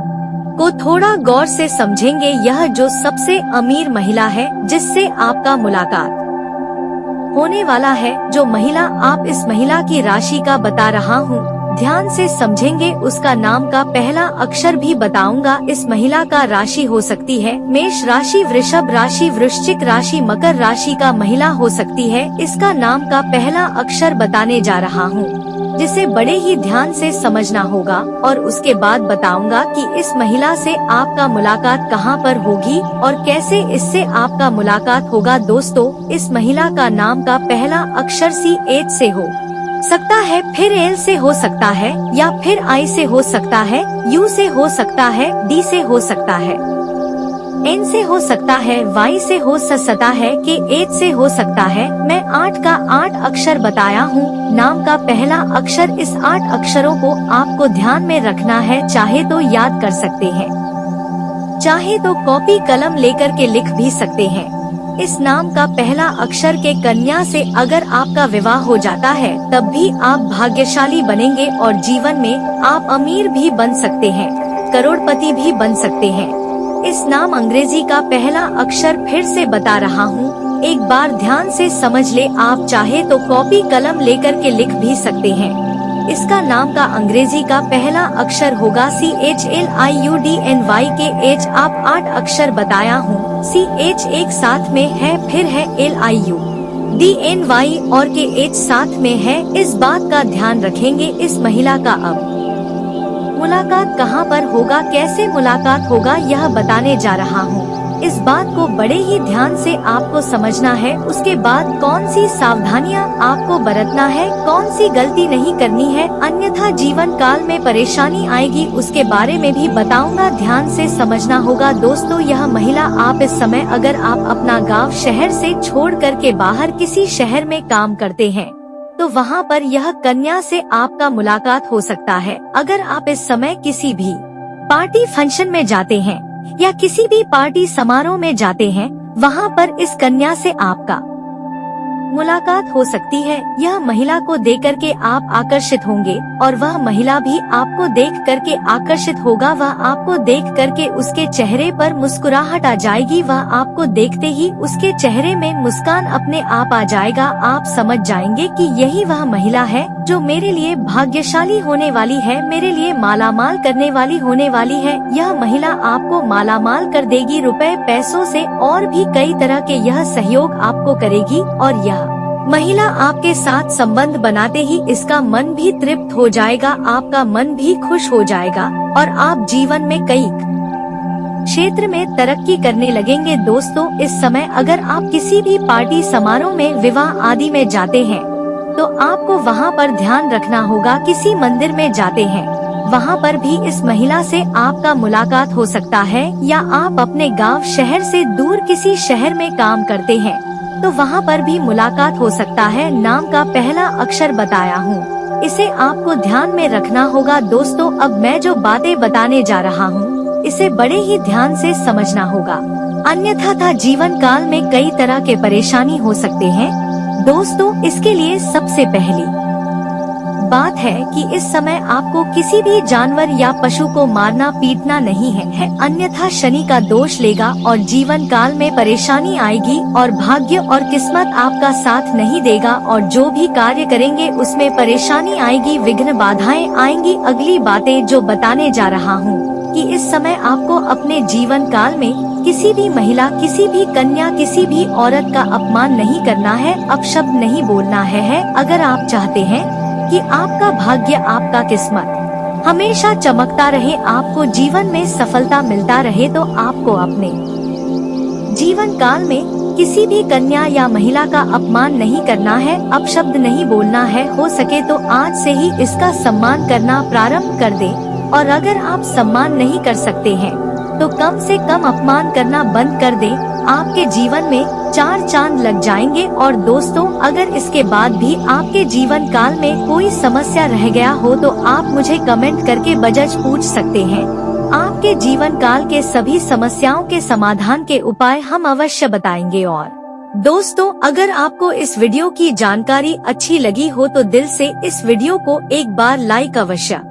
को थोड़ा गौर से समझेंगे। यह जो सबसे अमीर महिला है जिससे आपका मुलाकात होने वाला है, जो महिला आप इस महिला की राशि का बता रहा हूँ, ध्यान से समझेंगे। उसका नाम का पहला अक्षर भी बताऊंगा। इस महिला का राशि हो सकती है मेष राशि, वृषभ राशि, वृश्चिक राशि, मकर राशि का महिला हो सकती है। इसका नाम का पहला अक्षर बताने जा रहा हूँ, जिसे बड़े ही ध्यान से समझना होगा और उसके बाद बताऊंगा कि इस महिला से आपका मुलाकात कहां पर होगी और कैसे इससे आपका मुलाकात होगा। दोस्तों, इस महिला का नाम का पहला अक्षर CH से हो सकता है, फिर L से हो सकता है, या फिर I से हो सकता है, U से हो सकता है, D से हो सकता है, N से हो सकता है, Y से हो सकता है, कि H से हो सकता है। मैं 8 का 8 अक्षर बताया हूँ। नाम का पहला अक्षर, इस 8 अक्षरों को आपको ध्यान में रखना है। चाहे तो याद कर सकते हैं, चाहे तो कॉपी कलम लेकर के लिख भी सकते हैं। इस नाम का पहला अक्षर के कन्या से अगर आपका विवाह हो जाता है, तब भी आप भाग्यशाली बनेंगे और जीवन में आप अमीर भी बन सकते हैं, करोड़पति भी बन सकते हैं। इस नाम अंग्रेजी का पहला अक्षर फिर से बता रहा हूँ, एक बार ध्यान से समझ ले। आप चाहे तो कॉपी कलम लेकर के लिख भी सकते हैं। इसका नाम का अंग्रेजी का पहला अक्षर होगा CHLIUDNY के H। आप 8 अक्षर बताया हूँ। CH एक साथ में है, फिर है LIUDNY और के H साथ में है। इस बात का ध्यान रखेंगे। इस महिला का अब मुलाकात कहाँ पर होगा, कैसे मुलाकात होगा, यह बताने जा रहा हूँ। इस बात को बड़े ही ध्यान से आपको समझना है। उसके बाद कौन सी सावधानियां आपको बरतना है, कौन सी गलती नहीं करनी है, अन्यथा जीवन काल में परेशानी आएगी, उसके बारे में भी बताऊंगा। ध्यान से समझना होगा। दोस्तों, यह महिला आप इस समय अगर आप अपना गांव शहर से छोड़ करके बाहर किसी शहर में काम करते हैं, तो वहाँ पर यह कन्या से आपका मुलाकात हो सकता है। अगर आप इस समय किसी भी पार्टी फंक्शन में जाते हैं या किसी भी पार्टी समारोह में जाते हैं, वहाँ पर इस कन्या से आपका मुलाकात हो सकती है। यह महिला को देख करके आप आकर्षित होंगे और वह महिला भी आपको देख करके आकर्षित होगा। वह आपको देख करके उसके चेहरे पर मुस्कुराहट आ जाएगी। वह आपको देखते ही उसके चेहरे में मुस्कान अपने आप आ जाएगा। आप समझ जाएंगे कि यही वह महिला है जो मेरे लिए भाग्यशाली होने वाली है, मेरे लिए मालामाल करने वाली होने वाली है। यह महिला आपको मालामाल कर देगी रुपए पैसों से, और भी कई तरह के यह सहयोग आपको करेगी। और यह महिला आपके साथ संबंध बनाते ही इसका मन भी तृप्त हो जाएगा, आपका मन भी खुश हो जाएगा और आप जीवन में कई क्षेत्र में तरक्की करने लगेंगे। दोस्तों, इस समय अगर आप किसी भी पार्टी समारोह में, विवाह आदि में जाते हैं, तो आपको वहां पर ध्यान रखना होगा। किसी मंदिर में जाते हैं वहाँ पर भी इस महिला से आपका मुलाकात हो सकता है, या आप अपने गांव शहर से दूर किसी शहर में काम करते हैं तो वहाँ पर भी मुलाकात हो सकता है। नाम का पहला अक्षर बताया हूँ, इसे आपको ध्यान में रखना होगा दोस्तों। अब मैं जो बातें बताने जा रहा हूँ इसे बड़े ही ध्यान से समझना होगा, अन्यथा जीवन काल में कई तरह के परेशानी हो सकते हैं दोस्तों। इसके लिए सबसे पहली बात है कि इस समय आपको किसी भी जानवर या पशु को मारना पीटना नहीं है, अन्यथा शनि का दोष लेगा और जीवन काल में परेशानी आएगी और भाग्य और किस्मत आपका साथ नहीं देगा और जो भी कार्य करेंगे उसमें परेशानी आएगी, विघ्न बाधाएं आएंगी। अगली बातें जो बताने जा रहा हूँ कि इस समय आपको अपने जीवन काल में किसी भी महिला, किसी भी कन्या, किसी भी औरत का अपमान नहीं करना है, अपशब्द नहीं बोलना है। अगर आप चाहते हैं कि आपका भाग्य, आपका किस्मत हमेशा चमकता रहे, आपको जीवन में सफलता मिलता रहे, तो आपको अपने जीवन काल में किसी भी कन्या या महिला का अपमान नहीं करना है, अपशब्द नहीं बोलना है। हो सके तो आज से ही इसका सम्मान करना प्रारंभ कर दे, और अगर आप सम्मान नहीं कर सकते हैं तो कम से कम अपमान करना बंद कर दे, आपके जीवन में 4 चांद लग जाएंगे। और दोस्तों, अगर इसके बाद भी आपके जीवन काल में कोई समस्या रह गया हो तो आप मुझे कमेंट करके बजज पूछ सकते हैं। आपके जीवन काल के सभी समस्याओं के समाधान के उपाय हम अवश्य बताएंगे। और दोस्तों, अगर आपको इस वीडियो की जानकारी अच्छी लगी हो तो दिल से इस वीडियो को एक बार लाइक अवश्य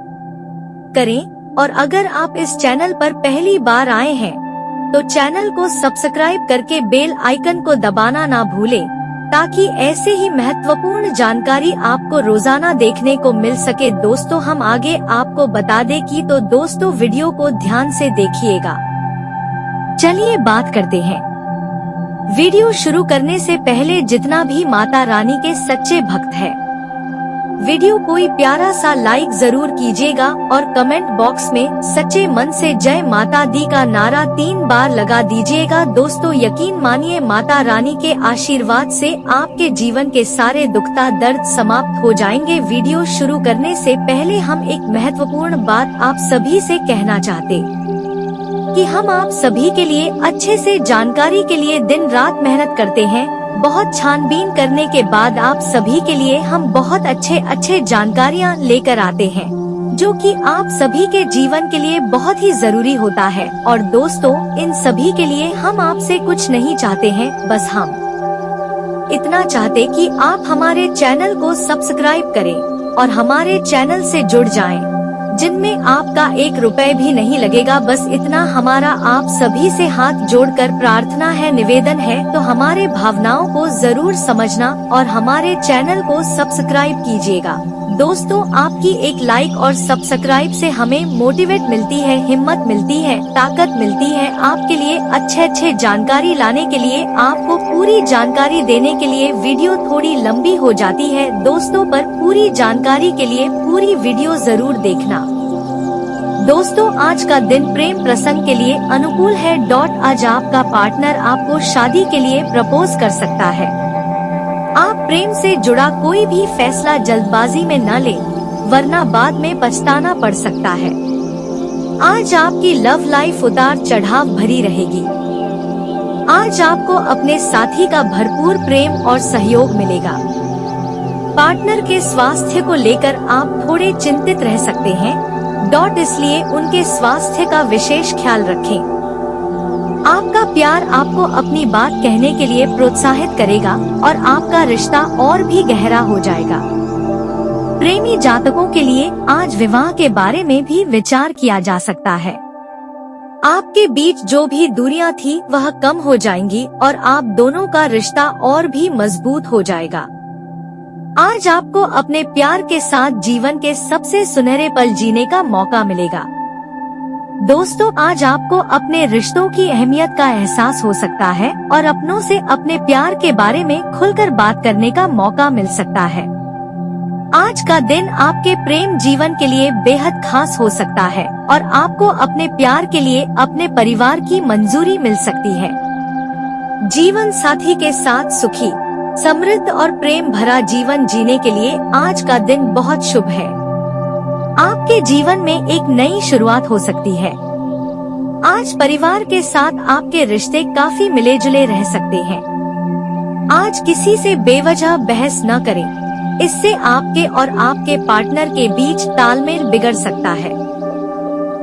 करें, और अगर आप इस चैनल पर पहली बार आए हैं तो चैनल को सब्सक्राइब करके बेल आइकन को दबाना ना भूलें, ताकि ऐसे ही महत्वपूर्ण जानकारी आपको रोजाना देखने को मिल सके। दोस्तों, हम आगे आपको बता दें कि तो दोस्तों वीडियो को ध्यान से देखिएगा। चलिए बात करते हैं। वीडियो शुरू करने से पहले जितना भी माता रानी के सच्चे भक्त हैं, वीडियो कोई प्यारा सा लाइक जरूर कीजिएगा और कमेंट बॉक्स में सच्चे मन से जय माता दी का नारा 3 बार लगा दीजिएगा। दोस्तों, यकीन मानिए माता रानी के आशीर्वाद से आपके जीवन के सारे दुखता दर्द समाप्त हो जाएंगे। वीडियो शुरू करने से पहले हम एक महत्वपूर्ण बात आप सभी से कहना चाहते कि हम आप सभी के लिए अच्छे से जानकारी के लिए दिन रात मेहनत करते हैं। बहुत छानबीन करने के बाद आप सभी के लिए हम बहुत अच्छे जानकारियाँ लेकर आते हैं, जो कि आप सभी के जीवन के लिए बहुत ही जरूरी होता है। और दोस्तों, इन सभी के लिए हम आपसे कुछ नहीं चाहते हैं, बस हम इतना चाहते कि आप हमारे चैनल को सब्सक्राइब करें और हमारे चैनल से जुड़ जाएं, जिनमें आपका 1 रुपए भी नहीं लगेगा। बस इतना हमारा आप सभी से हाथ जोड़कर प्रार्थना है, निवेदन है। तो हमारे भावनाओं को जरूर समझना और हमारे चैनल को सब्सक्राइब कीजिएगा। दोस्तों, आपकी एक लाइक और सब्सक्राइब से हमें मोटिवेट मिलती है, हिम्मत मिलती है, ताकत मिलती है। आपके लिए अच्छे जानकारी लाने के लिए, आपको पूरी जानकारी देने के लिए वीडियो थोड़ी लंबी हो जाती है दोस्तों, पर पूरी जानकारी के लिए पूरी वीडियो जरूर देखना। दोस्तों, आज का दिन प्रेम प्रसंग के लिए अनुकूल है। आज आपका पार्टनर आपको शादी के लिए प्रपोज कर सकता है। आप प्रेम से जुड़ा कोई भी फैसला जल्दबाजी में न लें, वरना बाद में पछताना पड़ सकता है। आज आपकी लव लाइफ उतार चढ़ाव भरी रहेगी। आज आपको अपने साथी का भरपूर प्रेम और सहयोग मिलेगा। पार्टनर के स्वास्थ्य को लेकर आप थोड़े चिंतित रह सकते हैं। इसलिए उनके स्वास्थ्य का विशेष ख्याल रखें। आपका प्यार आपको अपनी बात कहने के लिए प्रोत्साहित करेगा और आपका रिश्ता और भी गहरा हो जाएगा। प्रेमी जातकों के लिए आज विवाह के बारे में भी विचार किया जा सकता है। आपके बीच जो भी दूरियां थी वह कम हो जाएंगी और आप दोनों का रिश्ता और भी मजबूत हो जाएगा। आज आपको अपने प्यार के साथ जीवन के सबसे सुनहरे पल जीने का मौका मिलेगा। दोस्तों, आज आपको अपने रिश्तों की अहमियत का एहसास हो सकता है और अपनों से अपने प्यार के बारे में खुलकर बात करने का मौका मिल सकता है। आज का दिन आपके प्रेम जीवन के लिए बेहद खास हो सकता है और आपको अपने प्यार के लिए अपने परिवार की मंजूरी मिल सकती है। जीवन साथी के साथ सुखी, समृद्ध और प्रेम भरा जीवन जीने के लिए आज का दिन बहुत शुभ है। आपके जीवन में एक नई शुरुआत हो सकती है। आज परिवार के साथ आपके रिश्ते काफी मिले जुले रह सकते हैं। आज किसी से बेवजह बहस न करें, इससे आपके और आपके पार्टनर के बीच तालमेल बिगड़ सकता है।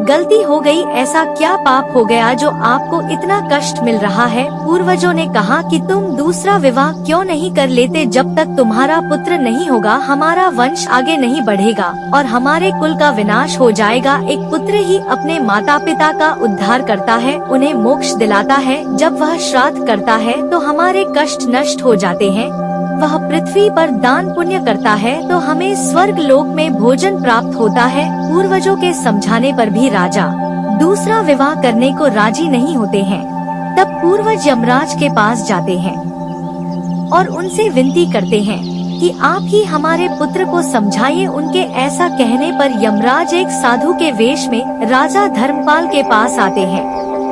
गलती हो गई, ऐसा क्या पाप हो गया जो आपको इतना कष्ट मिल रहा है? पूर्वजों ने कहा कि तुम दूसरा विवाह क्यों नहीं कर लेते? जब तक तुम्हारा पुत्र नहीं होगा हमारा वंश आगे नहीं बढ़ेगा और हमारे कुल का विनाश हो जाएगा। एक पुत्र ही अपने माता पिता का उद्धार करता है, उन्हें मोक्ष दिलाता है। जब वह श्राद्ध करता है तो हमारे कष्ट नष्ट हो जाते हैं। वह पृथ्वी पर दान पुण्य करता है तो हमें स्वर्ग लोक में भोजन प्राप्त होता है। पूर्वजों के समझाने पर भी राजा दूसरा विवाह करने को राजी नहीं होते हैं। तब पूर्वज यमराज के पास जाते हैं और उनसे विनती करते हैं कि आप ही हमारे पुत्र को समझाइए। उनके ऐसा कहने पर यमराज एक साधु के वेश में राजा धर्मपाल के पास आते हैं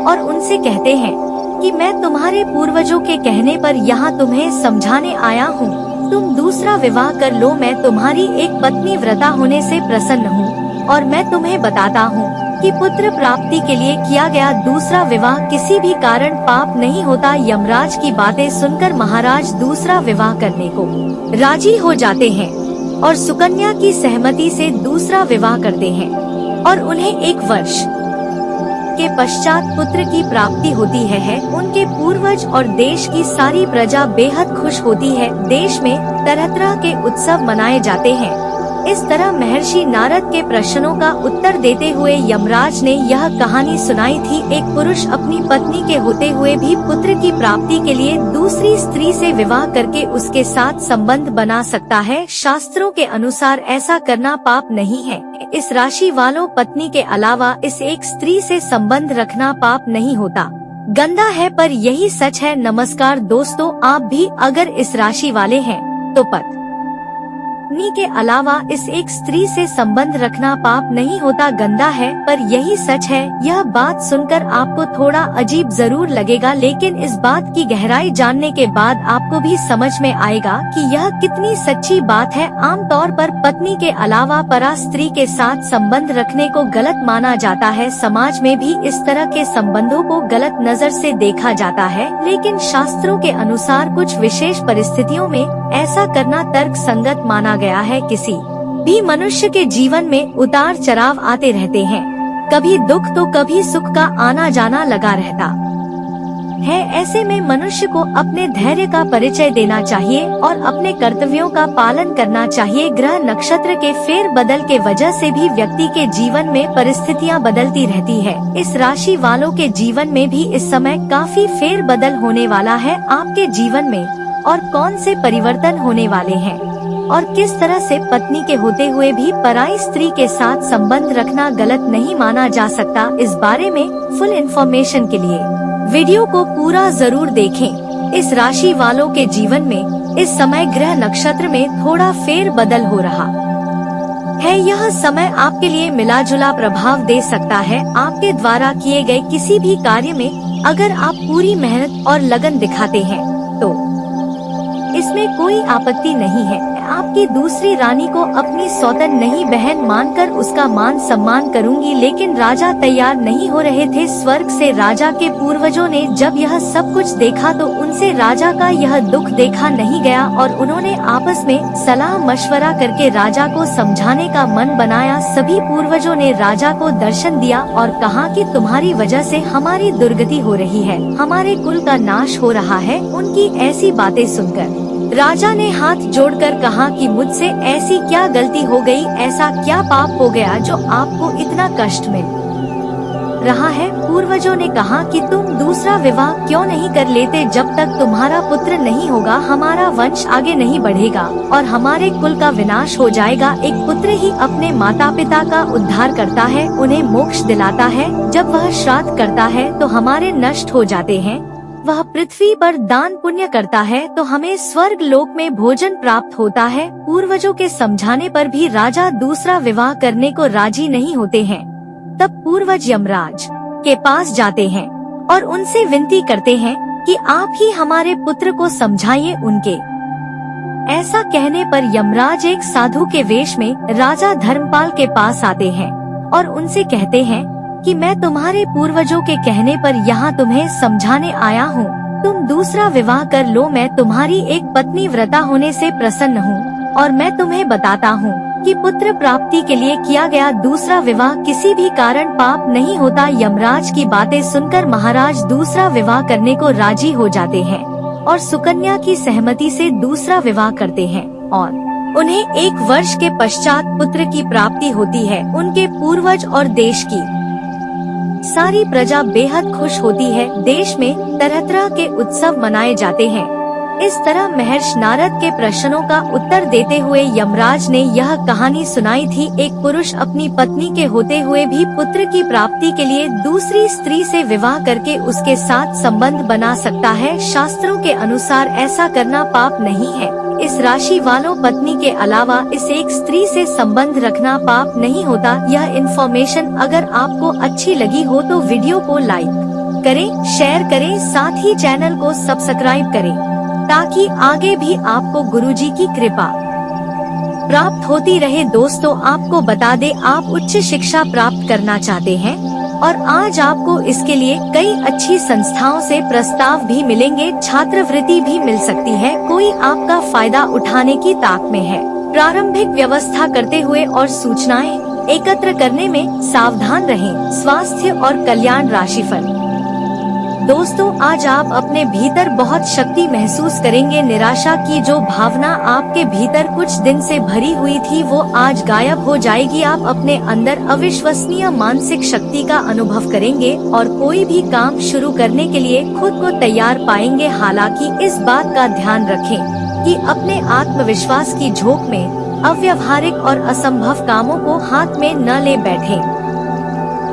और उनसे कहते हैं कि मैं तुम्हारे पूर्वजों के कहने पर यहाँ तुम्हें समझाने आया हूँ। तुम दूसरा विवाह कर लो। मैं तुम्हारी एक पत्नी व्रता होने से प्रसन्न हूँ और मैं तुम्हें बताता हूँ कि पुत्र प्राप्ति के लिए किया गया दूसरा विवाह किसी भी कारण पाप नहीं होता। यमराज की बातें सुनकर महाराज दूसरा विवाह करने को राजी हो जाते हैं और सुकन्या की सहमति से दूसरा विवाह करते हैं और उन्हें 1 वर्ष के पश्चात पुत्र की प्राप्ति होती है। उनके पूर्वज और देश की सारी प्रजा बेहद खुश होती है। देश में तरह तरह के उत्सव मनाए जाते हैं। इस तरह महर्षि नारद के प्रश्नों का उत्तर देते हुए यमराज ने यह कहानी सुनाई थी। एक पुरुष अपनी पत्नी के होते हुए भी पुत्र की प्राप्ति के लिए दूसरी स्त्री से विवाह करके उसके साथ संबंध बना सकता है। शास्त्रों के अनुसार ऐसा करना पाप नहीं है। इस राशि वालों पत्नी के अलावा इस एक स्त्री से संबंध रखना पाप नहीं होता, गंदा है, पर यही सच है। नमस्कार दोस्तों, आप भी अगर इस राशि वाले हैं तो पत्नी के अलावा इस एक स्त्री से संबंध रखना पाप नहीं होता, गंदा है, पर यही सच है। यह बात सुनकर आपको थोड़ा अजीब जरूर लगेगा, लेकिन इस बात की गहराई जानने के बाद आपको भी समझ में आएगा कि यह कितनी सच्ची बात है। आमतौर पर पत्नी के अलावा परा स्त्री के साथ संबंध रखने को गलत माना जाता है। समाज में भी इस तरह के संबंधों को गलत नजर से देखा जाता है, लेकिन शास्त्रों के अनुसार कुछ विशेष परिस्थितियों में ऐसा करना तर्क संगत माना गया है। किसी भी मनुष्य के जीवन में उतार चढ़ाव आते रहते हैं, कभी दुख तो कभी सुख का आना जाना लगा रहता है। ऐसे में मनुष्य को अपने धैर्य का परिचय देना चाहिए और अपने कर्तव्यों का पालन करना चाहिए। ग्रह नक्षत्र के फेर बदल के वजह से भी व्यक्ति के जीवन में परिस्थितियां बदलती रहती है। इस राशि वालों के जीवन में भी इस समय काफी फेर बदल होने वाला है। आपके जीवन में और कौन से परिवर्तन होने वाले हैं और किस तरह से पत्नी के होते हुए भी पराई स्त्री के साथ संबंध रखना गलत नहीं माना जा सकता, इस बारे में फुल इन्फॉर्मेशन के लिए वीडियो को पूरा जरूर देखें। इस राशि वालों के जीवन में इस समय ग्रह नक्षत्र में थोड़ा फेर बदल हो रहा है। यह समय आपके लिए मिला जुला प्रभाव दे सकता है। आपके द्वारा किए गए किसी भी कार्य में अगर आप पूरी मेहनत और लगन दिखाते हैं तो इसमें कोई आपत्ति नहीं है। आपकी दूसरी रानी को अपनी सौतन नहीं बहन मानकर उसका मान सम्मान करूंगी, लेकिन राजा तैयार नहीं हो रहे थे। स्वर्ग से राजा के पूर्वजों ने जब यह सब कुछ देखा तो उनसे राजा का यह दुख देखा नहीं गया और उन्होंने आपस में सलाह मशवरा करके राजा को समझाने का मन बनाया। सभी पूर्वजों ने राजा को दर्शन दिया और कहा कि तुम्हारी वजह से हमारी दुर्गति हो रही है, हमारे कुल का नाश हो रहा है। उनकी ऐसी बातें सुनकर राजा ने हाथ जोड़कर कहा कि मुझसे ऐसी क्या गलती हो गई, ऐसा क्या पाप हो गया जो आपको इतना कष्ट मिल रहा है। पूर्वजों ने कहा कि तुम दूसरा विवाह क्यों नहीं कर लेते? जब तक तुम्हारा पुत्र नहीं होगा हमारा वंश आगे नहीं बढ़ेगा और हमारे कुल का विनाश हो जाएगा। एक पुत्र ही अपने माता पिता का उद्धार करता है, उन्हें मोक्ष दिलाता है। जब वह श्राद्ध करता है तो हमारे नष्ट हो जाते हैं। वह पृथ्वी पर दान पुण्य करता है तो हमें स्वर्ग लोक में भोजन प्राप्त होता है। पूर्वजों के समझाने पर भी राजा दूसरा विवाह करने को राजी नहीं होते हैं। तब पूर्वज यमराज के पास जाते हैं और उनसे विनती करते हैं कि आप ही हमारे पुत्र को समझाइए। उनके ऐसा कहने पर यमराज एक साधु के वेश में राजा धर्मपाल के पास आते हैं और उनसे कहते हैं कि मैं तुम्हारे पूर्वजों के कहने पर यहाँ तुम्हें समझाने आया हूँ। तुम दूसरा विवाह कर लो। मैं तुम्हारी एक पत्नी व्रता होने से प्रसन्न हूँ और मैं तुम्हें बताता हूँ कि पुत्र प्राप्ति के लिए किया गया दूसरा विवाह किसी भी कारण पाप नहीं होता। यमराज की बातें सुनकर महाराज दूसरा विवाह करने को राजी हो जाते हैं और सुकन्या की सहमति से दूसरा विवाह करते हैं और उन्हें 1 वर्ष के पश्चात पुत्र की प्राप्ति होती है। उनके पूर्वज और देश की सारी प्रजा बेहद खुश होती है। देश में तरह तरह के उत्सव मनाए जाते हैं। इस तरह महर्षि नारद के प्रश्नों का उत्तर देते हुए यमराज ने यह कहानी सुनाई थी। एक पुरुष अपनी पत्नी के होते हुए भी पुत्र की प्राप्ति के लिए दूसरी स्त्री से विवाह करके उसके साथ संबंध बना सकता है। शास्त्रों के अनुसार ऐसा करना पाप नहीं है। इस राशि वालों पत्नी के अलावा इस एक स्त्री से संबंध रखना पाप नहीं होता। यह इन्फॉर्मेशन अगर आपको अच्छी लगी हो तो वीडियो को लाइक करें, शेयर करें, साथ ही चैनल को सब्सक्राइब करें ताकि आगे भी आपको गुरुजी की कृपा प्राप्त होती रहे। दोस्तों, आपको बता दें, आप उच्च शिक्षा प्राप्त करना चाहते हैं और आज आपको इसके लिए कई अच्छी संस्थाओं से प्रस्ताव भी मिलेंगे। छात्रवृत्ति भी मिल सकती है। कोई आपका फायदा उठाने की ताक में है। प्रारंभिक व्यवस्था करते हुए और सूचनाएं एकत्र करने में सावधान रहें। स्वास्थ्य और कल्याण राशिफल। दोस्तों, आज आप अपने भीतर बहुत शक्ति महसूस करेंगे। निराशा की जो भावना आपके भीतर कुछ दिन से भरी हुई थी वो आज गायब हो जाएगी। आप अपने अंदर अविश्वसनीय मानसिक शक्ति का अनुभव करेंगे और कोई भी काम शुरू करने के लिए खुद को तैयार पाएंगे। हालांकि इस बात का ध्यान रखें कि अपने आत्मविश्वास की झोंक में अव्यावहारिक और असंभव कामों को हाथ में न ले बैठें।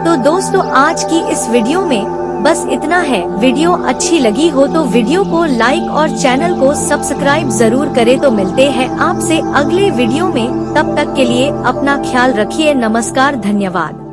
तो दोस्तों, आज की इस वीडियो में बस इतना है। वीडियो अच्छी लगी हो तो वीडियो को लाइक और चैनल को सब्सक्राइब जरूर करें। तो मिलते हैं आपसे अगले वीडियो में। तब तक के लिए अपना ख्याल रखिए। नमस्कार, धन्यवाद।